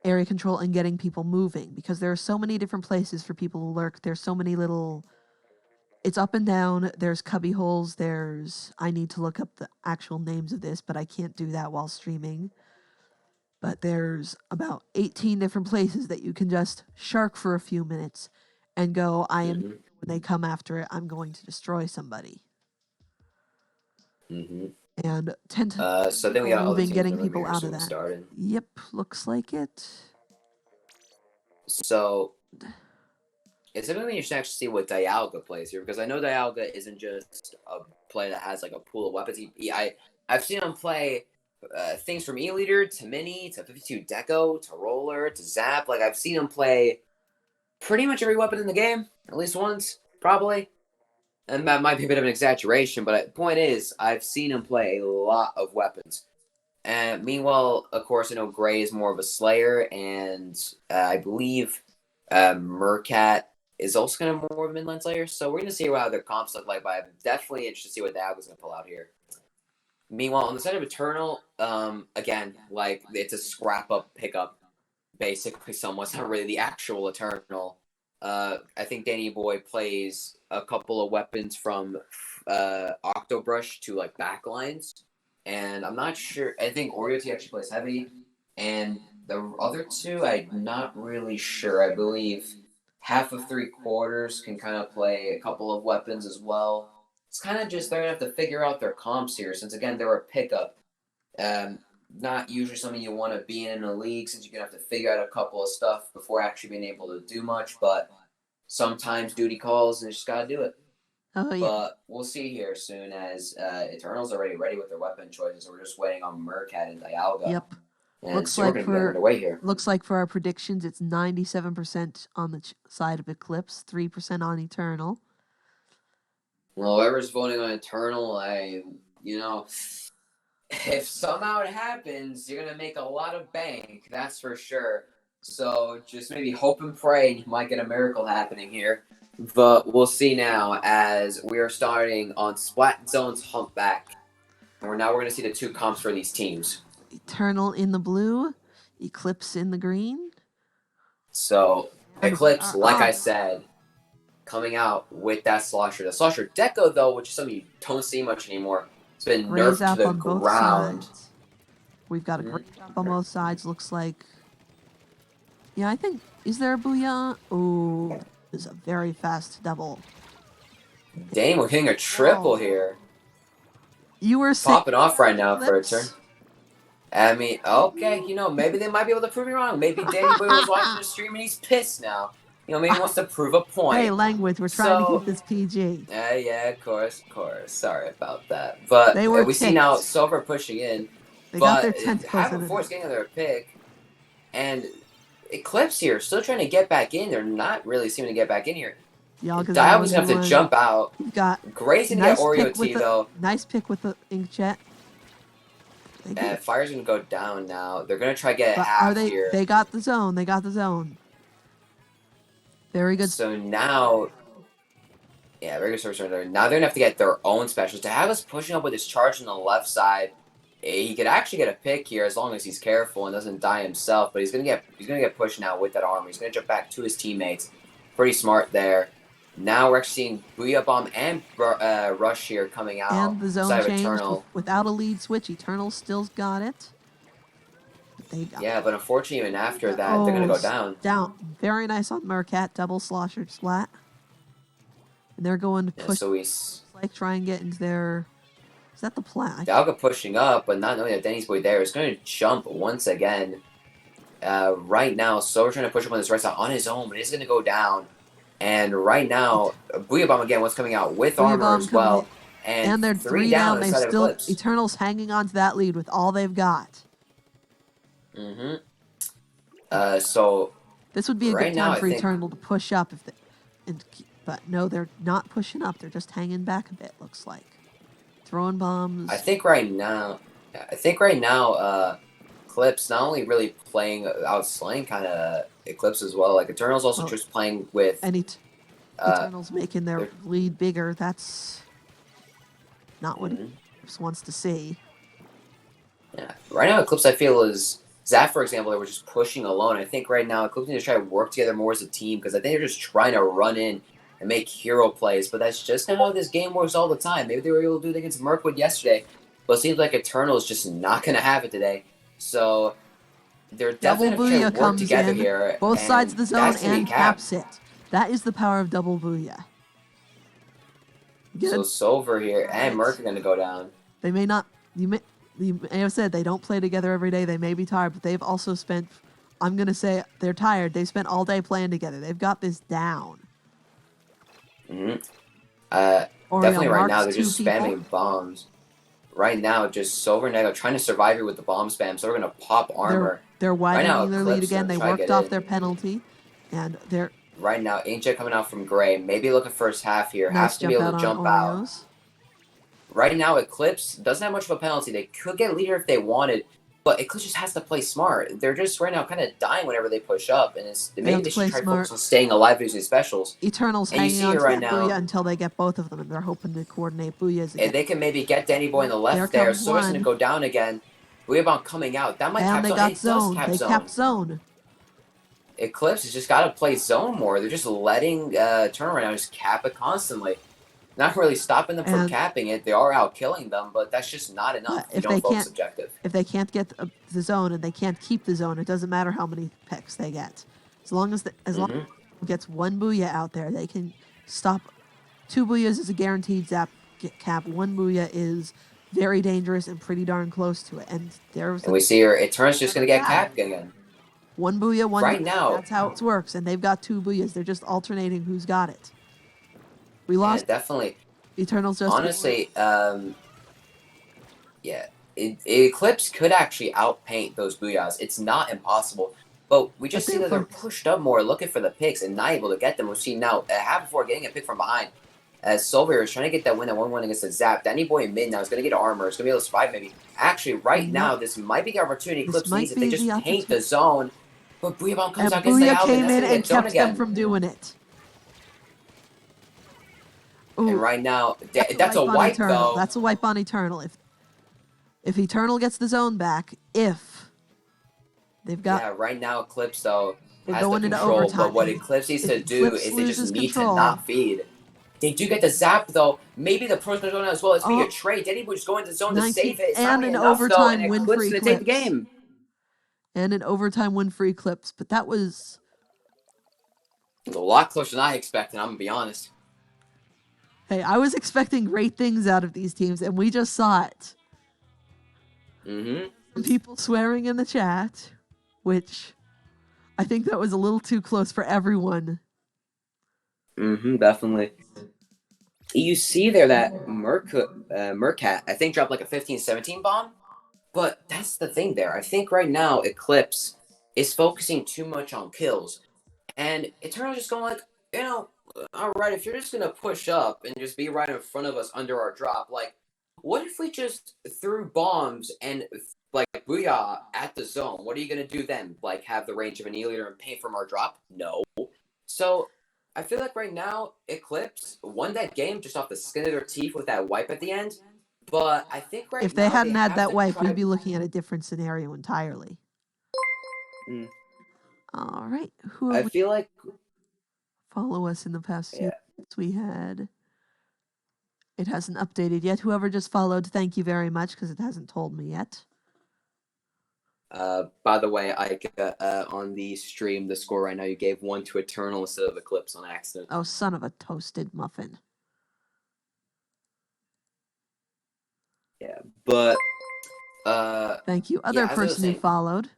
area control and getting people moving, because there are so many different places for people to lurk. There's so many little... It's up and down. There's cubby holes. I need to look up the actual names of this, but I can't do that while streaming. But there's about 18 different places that you can just shark for a few minutes and go, when they come after it, I'm going to destroy somebody. Mm-hmm. And so then we got moving, getting people out of that. Started. Yep, looks like it. So it's something you should actually see what Dialga plays here, because I know Dialga isn't just a player that has like a pool of weapons. I've seen him play things from E-Leader to Mini to 52 Deco to Roller to Zap. Like, I've seen him play pretty much every weapon in the game, at least once, probably. And that might be a bit of an exaggeration, but the point is, I've seen him play a lot of weapons. And meanwhile, of course, I know Gray is more of a Slayer, and I believe Mercat is also kind of more of a midline Slayer. So we're going to see how their comps look like, but I'm definitely interested to see what Dialga's going to pull out here. Meanwhile, on the side of Eternal, again, like, it's a scrap-up pickup, basically, somewhat. It's not really the actual Eternal. I think Danny Boy plays a couple of weapons from Octobrush to, like, backlines. And I'm not sure. I think Oreo T actually plays heavy. And the other two, I'm not really sure. I believe half of 3/4 can kind of play a couple of weapons as well. It's kind of just they're going to have to figure out their comps here, since, again, they're a pickup. Not usually something you want to be in a league, since you're going to have to figure out a couple of stuff before actually being able to do much. But sometimes duty calls, and you just got to do it. Oh, yeah. But we'll see here soon as Eternal's already ready with their weapon choices. So we're just waiting on Mercat and Dialga. Yep. And looks like for our predictions, it's 97% on the side of Eclipse, 3% on Eternal. Well, whoever's voting on Eternal, if somehow it happens, you're going to make a lot of bank. That's for sure. So just maybe hope and pray you might get a miracle happening here. But we'll see now as we are starting on Splat Zone's Humpback. And we're going to see the two comps for these teams. Eternal in the blue, Eclipse in the green. So, Eclipse, like I said, coming out with that Slosher. The Slosher Deco, though, which is something you don't see much anymore, it's been nerfed to the ground. We've got a great jump on both sides. Looks like. Yeah, I think. Is there a booyah? Oh, this is a very fast double. Dang, we're hitting a triple here. You were saying Popping off right now for a Clips? turn. I mean, okay, maybe they might be able to prove me wrong. Maybe Danny Boy was watching the stream and he's pissed now. Maybe he wants to prove a point. Hey, language. We're trying to keep this PG. Yeah, of course. Sorry about that. But They were we see now ticked. Silver pushing in. They got but their tentacles Having in it. Force getting their pick. And Eclipse here, still trying to get back in. They're not really seeming to get back in here. Dia was going to have to jump out. Gray's going to get Oreo T, though. Nice pick with the inkjet. Fire's going to go down now. They're going to try to get a half here. They got the zone. They got the zone. Very good. So now... Yeah, very good service right there. Now they're going to have to get their own specials. Dia was pushing up with his charge on the left side. He could actually get a pick here as long as he's careful and doesn't die himself. But he's gonna get pushed now with that armor. He's gonna jump back to his teammates. Pretty smart there. Now we're actually seeing Booyah Bomb and Rush here coming out. And the zone change without a lead switch. Eternal still's got it. But unfortunately, even after that, they're gonna go down. Down. Very nice on Mercat. Double slosher splat. And they're going to push. So he's try and get into their. Is that the plan? Dalga pushing up, but not knowing that Denny's boy there is going to jump once again. Right now, Silver trying to push up on this right side on his own, but he's going to go down. And right now, Booyah Bomb again, what's coming out with armor as well. And they're 3 down. They still Eclipse. Eternal's hanging on to that lead with all they've got. So this would be a good time for Eternal to push up but no, they're not pushing up. They're just hanging back a bit. Looks like. Throwing bombs. I think right now, Eclipse not only really playing slaying kind of Eclipse as well. Like Eternal's also just playing with. And Eternal's making their lead bigger. That's not what Eclipse wants to see. Yeah, right now Eclipse I feel is Zap, for example. They were just pushing alone. I think right now Eclipse need to try to work together more as a team because I think they're just trying to run in and make hero plays, but that's just kind of how this game works all the time. Maybe they were able to do it against Merkwood yesterday, but it seems like Eternal is just not going to have it today. So they're definitely going to work together here. Both sides of the zone and caps it. That is the power of double booyah. So Silver here and Merk are going to go down. They may not. You may have said they don't play together every day. They may be tired, but they've also spent. I'm going to say they're tired. They've spent all day playing together. They've got this down. Definitely right now they're just spamming bombs. Right now, just Silver and Nego trying to survive here with the bomb spam, so we're gonna pop armor. They're widening their lead again. They worked off their penalty, and they're right now. Inkjet coming out from Gray, maybe looking first half here. Has to be able to jump out. Right now, Eclipse doesn't have much of a penalty. They could get leader if they wanted, but Eclipse just has to play smart. They're just right now kind of dying whenever they push up, and maybe they should try to focus on staying alive using specials. Eternal's hanging on to Booyah until they get both of them, and they're hoping to coordinate Booyahs again. And they can maybe get Danny Boy in the left there, so it's going to go down again. Booyah Bomb coming out. That might cap zone. Got zone. They cap zone. Eclipse has just got to play zone more. They're just letting Turner right now just cap it constantly. Not really stopping them from capping it. They are out killing them, but that's just not enough. If they can't, objective. If they can't get the zone and they can't keep the zone, it doesn't matter how many picks they get. As long as long as it gets one booyah out there, they can stop. 2 booyahs is a guaranteed zap cap. 1 booyah is very dangerous and pretty darn close to it. And we see here, Eternal's just going to get capped again. 1 booyah, 1 right now. That's how it works. And they've got 2 booyahs. They're just alternating who's got it. We lost. Yeah, definitely. Eternal's just honestly, Eclipse could actually outpaint those booyahs. It's not impossible, but we just see that they're pushed up more, looking for the picks and not able to get them. We've seen now half before getting a pick from behind. As Silver is trying to get that win at 1-1 against the Zap. Danny Boy in mid now is going to get armor. It's going to be able to survive maybe. Actually, right now, this might be the opportunity Eclipse needs if they just paint the zone. But Booyah Bomb comes out, gets the out, came in and kept them from doing it. Ooh, and right now, that's a wipe, though. That's a wipe on Eternal. If Eternal gets the zone back, if they've got... Yeah, right now, Eclipse, though, has going the into control. overtime. But what Eclipse needs to do is they just need to not feed. They do get the zap, though. Maybe the pro's going to go down as well. It's being a Oh, trade. Danny Boy's going to the zone to 19 save it. It's not and going to an be enough, though, and overtime win for Eclipse going to take the Eclipse. game. And an overtime win for Eclipse. But that was a lot closer than I expected, I'm going to be honest. Hey, I was expecting great things out of these teams, and we just saw it. Mm-hmm. People swearing in the chat, which I think that was a little too close for everyone. Mm-hmm, definitely. You see there that Mercat, I think, dropped like a 15-17 bomb. But that's the thing there. I think right now Eclipse is focusing too much on kills. And Eternal's just going like, all right, if you're just going to push up and just be right in front of us under our drop, like, what if we just threw bombs and, like, booyah at the zone? What are you going to do then? Like, have the range of Annihilator and paint from our drop? No. So, I feel like right now, Eclipse won that game just off the skin of their teeth with that wipe at the end. But I think right now, if they hadn't had that wipe, try... we'd be looking at a different scenario entirely. Mm. All right. Who I feel like follow us in the past few weeks we had. It hasn't updated yet. Whoever just followed, thank you very much, because it hasn't told me yet. By the way, Ike, on the stream, the score right now, you gave 1 to Eternal instead of Eclipse on accident. Oh, son of a toasted muffin. Yeah, but thank you. Other person who followed.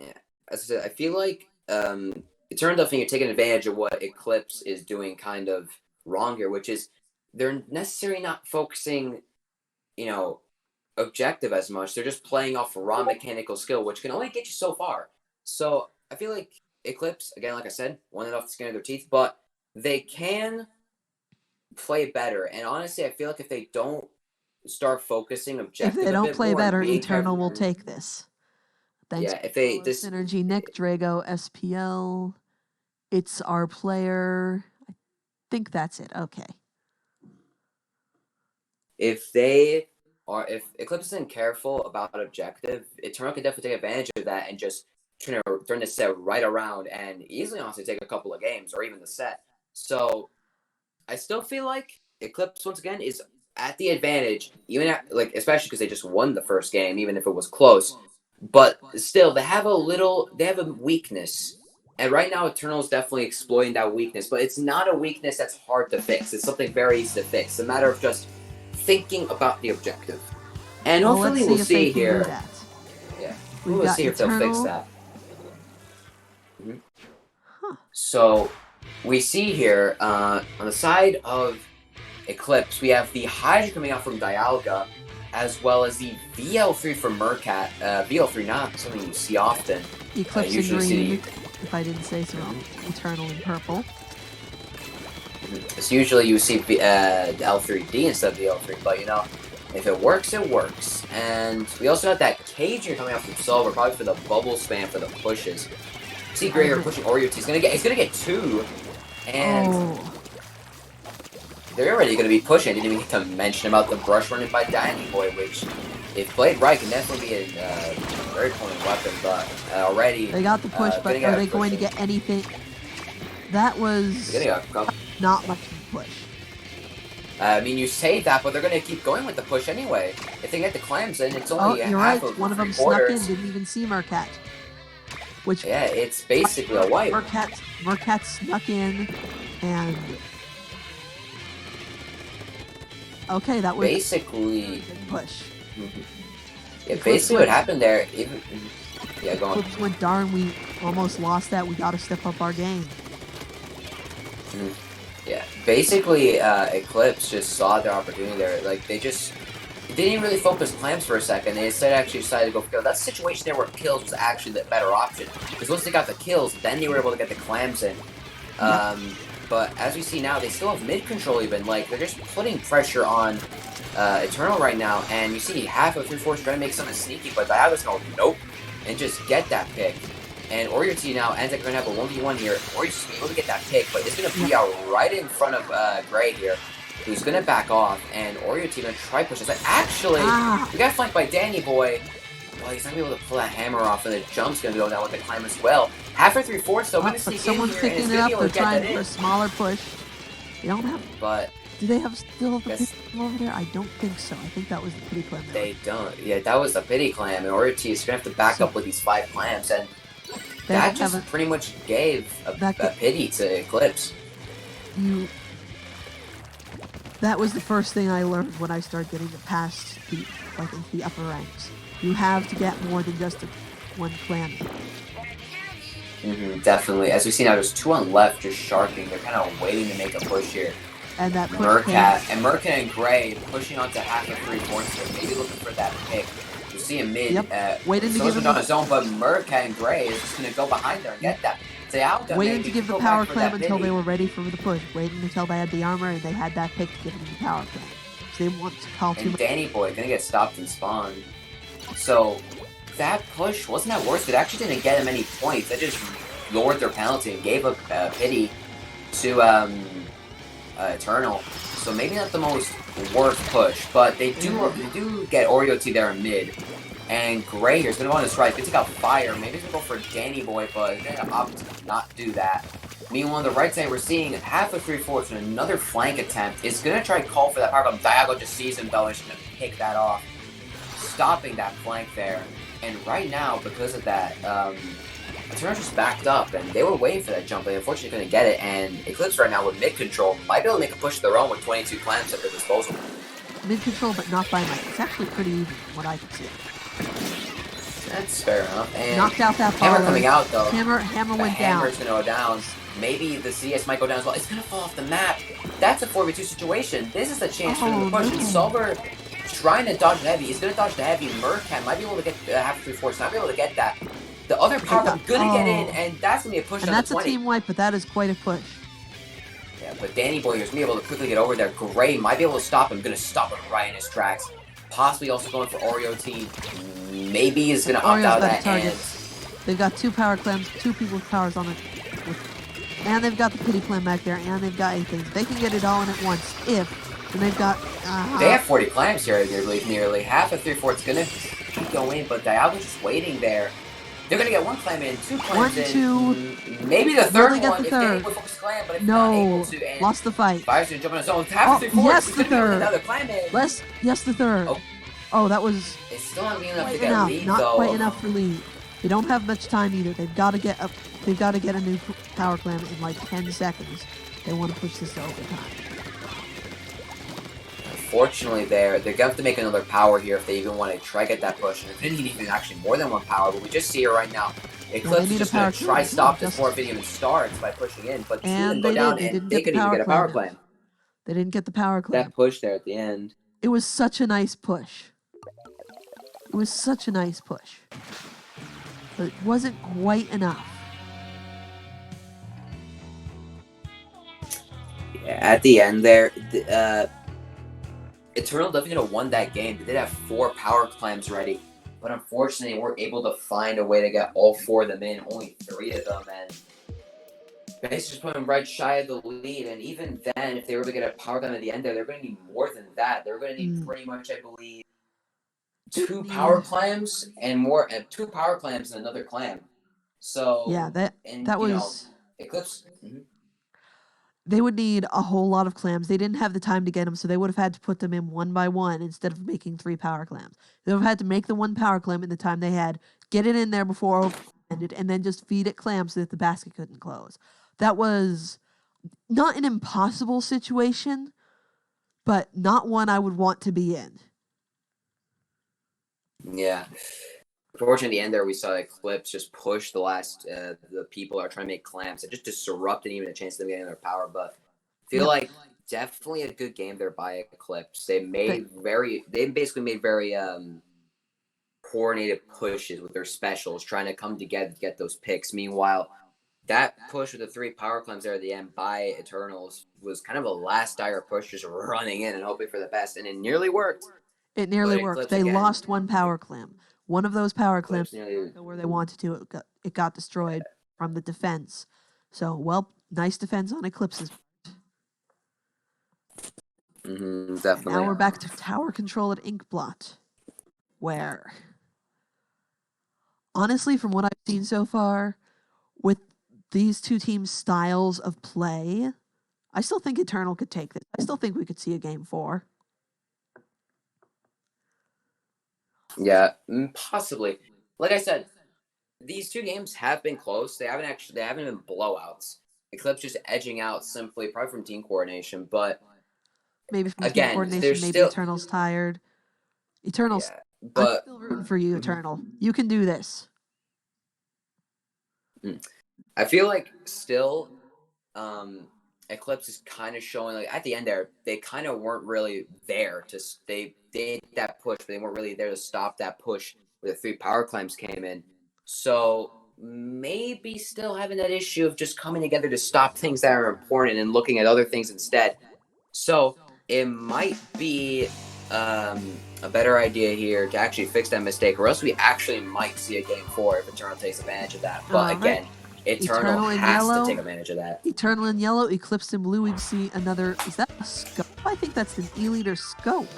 Yeah, as I said, I feel like Eternal definitely you're taking advantage of what Eclipse is doing kind of wrong here, which is they're necessarily not focusing, objective as much. They're just playing off raw mechanical skill, which can only get you so far. So I feel like Eclipse, again, like I said, won it off the skin of their teeth, but they can play better. And honestly, I feel like if they don't start focusing objective, if they don't play better, Eternal will take this. Thanks. Yeah, if they Synergy, Nick, Drago, SPL, it's our player. I think that's it. Okay. If Eclipse isn't careful about objective, Eternal can definitely take advantage of that and just turn the set right around and easily, honestly, take a couple of games or even the set. So I still feel like Eclipse once again is at the advantage, even especially because they just won the first game, even if it was close. But still, they have a weakness. And right now, Eternal is definitely exploiting that weakness. But it's not a weakness that's hard to fix. It's something very easy to fix. It's a matter of just thinking about the objective. And hopefully we'll see here. Yeah. We'll see if they'll fix that. Mm-hmm. Huh. So, we see here, on the side of Eclipse, we have the Hydra coming out from Dialga, as well as the VL3 from Mercat. VL3, not something you see often. Eclipse in green, if I didn't say so. Eternal in purple. So usually you see L3D instead of VL3, but if it works, it works. And we also have that Cage here coming out from Silver, probably for the bubble spam for the pushes. See Gray here pushing Oreo T. He's gonna get 2, and they're already gonna be pushing. I didn't even get to mention about the brush running by Danny Boy, which, if played right, can definitely be a very potent weapon. But already they got the push, but are they going to get anything? That was not much of a push. I mean, you say that, but they're going to keep going with the push anyway. If they get the clams in, it's only half of one of them snuck in, didn't even see Mercat. Which yeah, it's basically a wipe. Mercat snuck in, and okay, that was basically push. Mm-hmm. Yeah, basically what happened there. Go on. Eclipse went, darn, we almost lost that. We got to step up our game. Mm-hmm. Yeah, basically, Eclipse just saw their opportunity there. Like, they didn't really focus clams for a second. They instead actually decided to go for kills. That's a situation there where kills was actually the better option. Because once they got the kills, then they were able to get the clams in. But as we see now, they still have mid control even. Like, they're just putting pressure on Eternal right now. And you see half of 3/4 trying to make something sneaky, but Dialga's going, nope, and just get that pick. And Oreo T now ends up going to have a 1v1 here. Oreo just be able to get that pick, but it's going to be out right in front of Gray here, who's going to back off. And Oreo T going to try push. It's like, actually, we got flanked by Danny Boy. Well, he's not going to be able to pull that hammer off, and the jump's going to go down with the climb as well. Half or 3/4, so going to sneak in here, and it's going to be able to get that in. For a smaller push. They don't have. But Do they still have the guess pity clam over there? I don't think so. I think that was the pity clam. they don't. Yeah, that was the pity clam. In order to, you're gonna have to back up with these 5 clams, and that just pretty much gave a pity to Eclipse. That was the first thing I learned when I started getting past the upper ranks. You have to get more than just one clan. Definitely. As we see now, there's 2 on left just sharking. They're kind of waiting to make a push here. And that Merkat and Gray pushing onto half of 3/4 here, maybe looking for that pick. You see him mid, waiting to give him on his own, but Merkat and Gray is just going to go behind there and get that. Waiting to give the power clam until they were ready for the push. Waiting until they had the armor and they had that pick to give them the power clam. So they want to call too much. Danny Boy going to get stopped and spawned. So that push wasn't that worse. It actually didn't get him any points. That just lowered their penalty and gave a pity to Eternal. So maybe not the most worst push, but they do get Oreo T there in mid. And Gray here's going to go on his right. They take out Fire. Maybe he's going to go for Danny Boy, but they're going to opt to not do that. Meanwhile, on the right side, we're seeing half of 3/4 and another flank attempt. Is going to try to call for that power bomb. Diago just sees him, though, and is going to pick that off, stopping that flank there. And right now, because of that, Eternal just backed up, and they were waiting for that jump, but unfortunately couldn't get it. And Eclipse right now with mid control might be able to make a push of their own with 22 clams at their disposal. Mid control, but not by much. It's actually pretty even, from what I can see. That's fair enough. And knocked out that Hammer coming out though. Hammer went down. Hammer's gonna go down. Maybe the CS might go down as well. It's gonna fall off the map. That's a 4v2 situation. This is a chance for them to push. And Silver trying to dodge the heavy. He's gonna dodge the heavy. Merkat might be able to get half 3/4. Not be able to get that. The other power gonna get in, and that's gonna be a push. And that's a team wipe, but that is quite a push. Yeah, but Danny Boy is gonna be able to quickly get over there. Gray might be able to stop him. Gonna stop him right in his tracks. Possibly also going for Oreo T. Maybe he's gonna opt out of that hand. They've got 2 power clams, 2 people with powers on it. And they've got the pity clam back there, and they've got 8 things. They can get it all in at once and they've got they have 40 clams here, I believe, nearly. Half of 3/4 gonna keep going, but Diablo's just waiting there. They're gonna get 1 clam in, 2 clams in. Maybe the third one if Danny would focus clam, but if not able to, and lost the fight. Fire's gonna jump on his own. Half of 3/4 yes, the third. Another clam in. Yes, the third. Oh, that was. It's still not being enough to get a lead, not though. Quite enough for lead. They don't have much time either. They've got to get a new power clam in like 10 seconds. They want to push this to overtime. Unfortunately, they're gonna have to make another power here if they even want to try to get that push. And they need even actually more than 1 power, but we just see it right now. Eclipse is just gonna try to stop this before it even starts by pushing in, but see them go down and they couldn't even get a power clam. They didn't get the power clam. That push there at the end. It was such a nice push. It was such a nice push. But it wasn't quite enough. Yeah, at the end there, Eternal definitely could have won that game. They did have 4 power clams ready, but unfortunately they weren't able to find a way to get all 4 of them in. Only 3 of them, and basically just put them right shy of the lead. And even then, if they were to get a power clam at the end there, they're going to need more than that. They're going to need pretty much, I believe, 2 power clams and more, 2 power clams and another clam. So yeah, that was Eclipse. They would need a whole lot of clams. They didn't have the time to get them, so they would have had to put them in 1 by 1 instead of making 3 power clams. They would have had to make the 1 power clam in the time they had, get it in there before it ended, and then just feed it clams so that the basket couldn't close. That was not an impossible situation, but not one I would want to be in. Yeah. Unfortunately, at the end there, we saw Eclipse just push the last, the people are trying to make clams. It just disrupted even a chance of them getting their power. But I feel like definitely a good game there by Eclipse. They basically made very coordinated pushes with their specials, trying to come together to get those picks. Meanwhile, that push with the 3 power clams there at the end by Eternals was kind of a last dire push, just running in and hoping for the best, and it nearly worked. It nearly worked. They lost 1 power clam. One of those power clams didn't go where they wanted to. It got destroyed from the defense. So, well, nice defense on Eclipse's part. Definitely. Now we're back to tower control at Inkblot, where, honestly, from what I've seen so far, with these 2 teams' styles of play, I still think Eternal could take this. I still think we could see a game 4. Yeah, possibly. Like I said, these two games have been close. They haven't been blowouts. Eclipse just edging out simply, probably from team coordination. But maybe from team again, coordination, there's maybe still Eternal's tired. Eternal's. yeah, I'm but still rooting for you, Eternal. You can do this. I feel like still, Eclipse is kind of showing like at the end there they kind of weren't really there to they did that push, but they weren't really there to stop that push where the 3 power climbs came in. So maybe still having that issue of just coming together to stop things that are important and looking at other things instead. So it might be a better idea here to actually fix that mistake, or else we actually might see a game 4 if Eternal takes advantage of that. But again, Right. Eternal in has yellow. to take advantage of that. Eternal in yellow, Eclipse in blue. We see another. Is that a scope? I think that's an E-liter scope.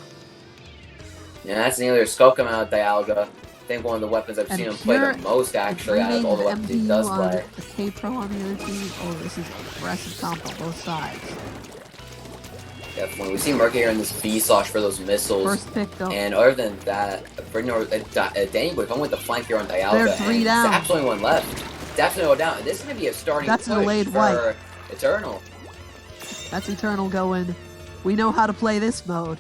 Yeah, that's neither scope coming out of Dialga. I think one of the weapons I've seen him play the most actually out of all the weapons he does play. The K-Pro on the other team. Oh, this is aggressive comp on both sides. Definitely. We see Merkwood here in this V-Slosh for those missiles. First pick, though. And other than that, Danny Boy coming with the flank here on Dialga. They're 3 down. There's absolutely one left. Definitely go down. This is going to be a starting push for Eternal. That's Eternal going. We know how to play this mode.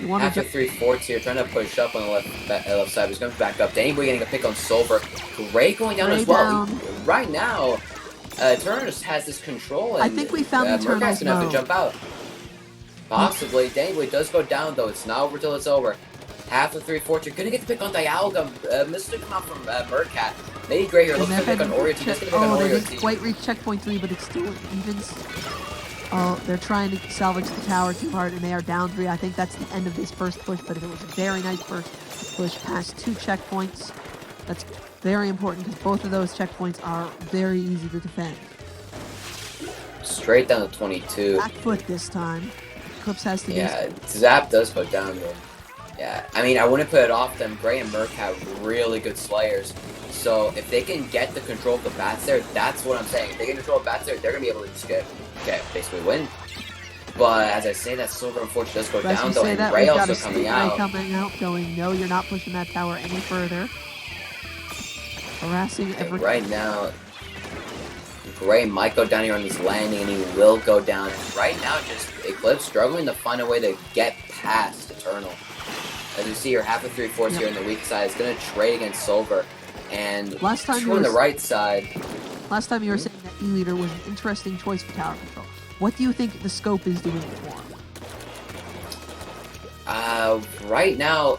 After 3 forts here, trying to push up on the left side. He's going to back up. Danny Boy getting a pick on Silver. Gray going down as well. Right now, Eternal just has this control. And, I think we found Eternal's Merkwood's going to have to jump out. Possibly. Danny Boy does go down, though. It's not over till it's over. Half of 3 forts. You're going to get the pick on Dialga. Missed come out from Merkwood. Maybe Gray here looks to pick on Oreo. Just going to pick on Oreo. They didn't quite reach checkpoint 3, but it's still evens. Oh, they're trying to salvage the tower too hard, and they are down 3. I think that's the end of this first push, but it was a very nice first push past 2 checkpoints. That's very important because both of those checkpoints are very easy to defend. Straight down to 22. Back foot this time. Eclipse has to do. Yeah, Zap does go down though. Yeah, I mean, I wouldn't put it off them. Gray and Merc have really good slayers. So if they can get the control of the bats there, that's what I'm saying. If they can control the bats there, they're going to be able to just basically win. But as I say, that Silver unfortunately does go down though, and Gray also coming out. Going, no, you're not pushing that tower any further. Harassing every. Right now, Gray might go down here on this landing, and he will go down. And right now, just Eclipse struggling to find a way to get past Eternal. As you see here, half of 3 forts here on the weak side is going to trade against Silver. And last time on the right side. Last time you were saying that E-Leader was an interesting choice for tower control. What do you think the scope is doing for him? Right now,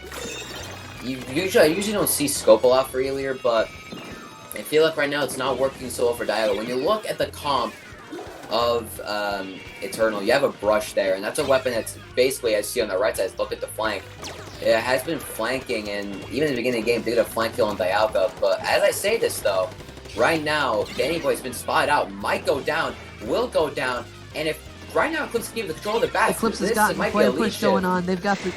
I usually don't see scope a lot for E-Leader, but I feel like right now it's not working so well for Dialga. When you look at the comp of Eternal, you have a brush there, and that's a weapon that's basically, as you see on the right side, look at the flank. It has been flanking, and even in the beginning of the game, they did a flank kill on Dialga. But as I say this, though, right now, Danny Boy's been spotted out, might go down, will go down, and if right now Eclipse can give the control of the bats, Eclipse has got quite a push going on. They've got the.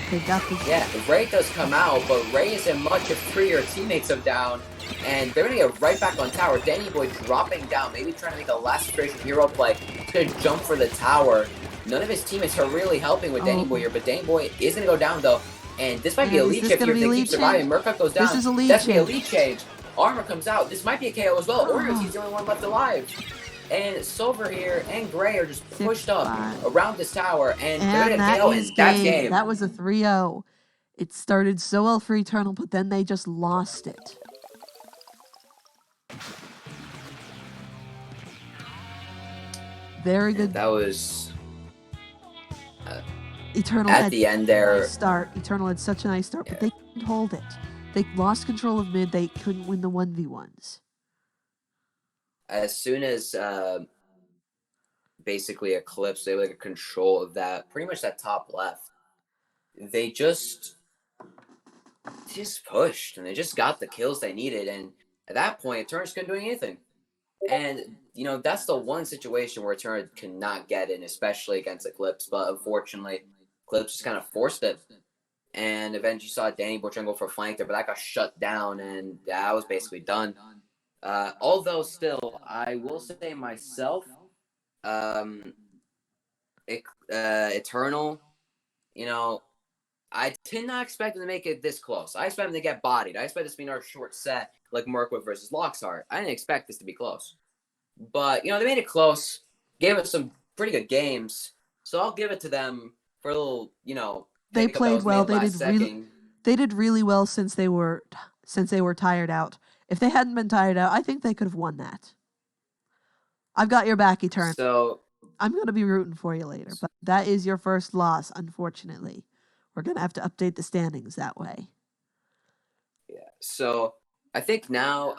Yeah, Ray does come out, but Ray isn't much if 3 of teammates are down, and they're gonna get right back on tower. Danny Boy dropping down, maybe trying to make a last situation hero play. He's gonna jump for the tower. None of his teammates are really helping with Danny Boy here, but Danny Boy is gonna go down though. And this might be a lead shift here if they keep surviving. Merkwood goes down. This is a lead Definitely a lead change. Armor comes out. This might be a KO as well. Oreo's he's the only one left alive. And Silver here and Gray are just pushed up around this tower. And they're going to KO, and that's game. That was a 3-0. It started so well for Eternal, but then they just lost it. Very good. That was... Eternal at the end there. Eternal had such a nice start, but they couldn't hold it. They lost control of mid. They couldn't win the 1v1s. As soon as basically Eclipse, they had control of that, pretty much that top left. They just pushed, and they just got the kills they needed. And at that point, Eternal couldn't do anything. And, you know, that's the one situation where Eternal cannot get in, especially against Eclipse. But unfortunately, Eclipse just kind of forced it. And eventually you saw Danny Boy trying to go for a flank there, but that got shut down, and that was basically done. Although still, I will say myself, um, Eternal. You know, I did not expect them to make it this close. I expect them to get bodied. I expect this to be another short set like Merkwood versus Lockhart. I didn't expect this to be close. But, they made it close, gave us some pretty good games. So I'll give it to them for a little, They hiccup that played was made well. last second. They did really well since they were tired out. If they hadn't been tired out, I think they could have won that. I've got your back, Eternal. So, I'm going to be rooting for you later, but that is your first loss, unfortunately. We're going to have to update the standings that way. yeah. So I think now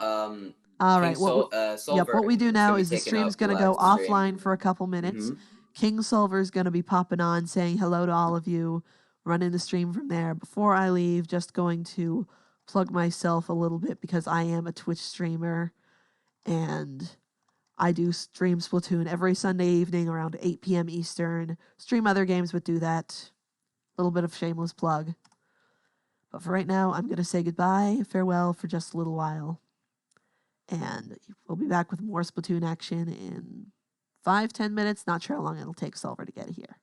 All King right. What we do now is the stream's going to go offline for a couple minutes. Mm-hmm. King Silver's going to be popping on, saying hello to all of you, running the stream from there. Before I leave, just going to plug myself a little bit because I am a Twitch streamer and I do stream Splatoon every Sunday evening around 8 p.m. Eastern. Stream other games, but do that. A little bit of shameless plug. But for right now, I'm going to say goodbye, farewell for just a little while. And we'll be back with more Splatoon action in 5-10 minutes. Not sure how long it'll take Silver to get here.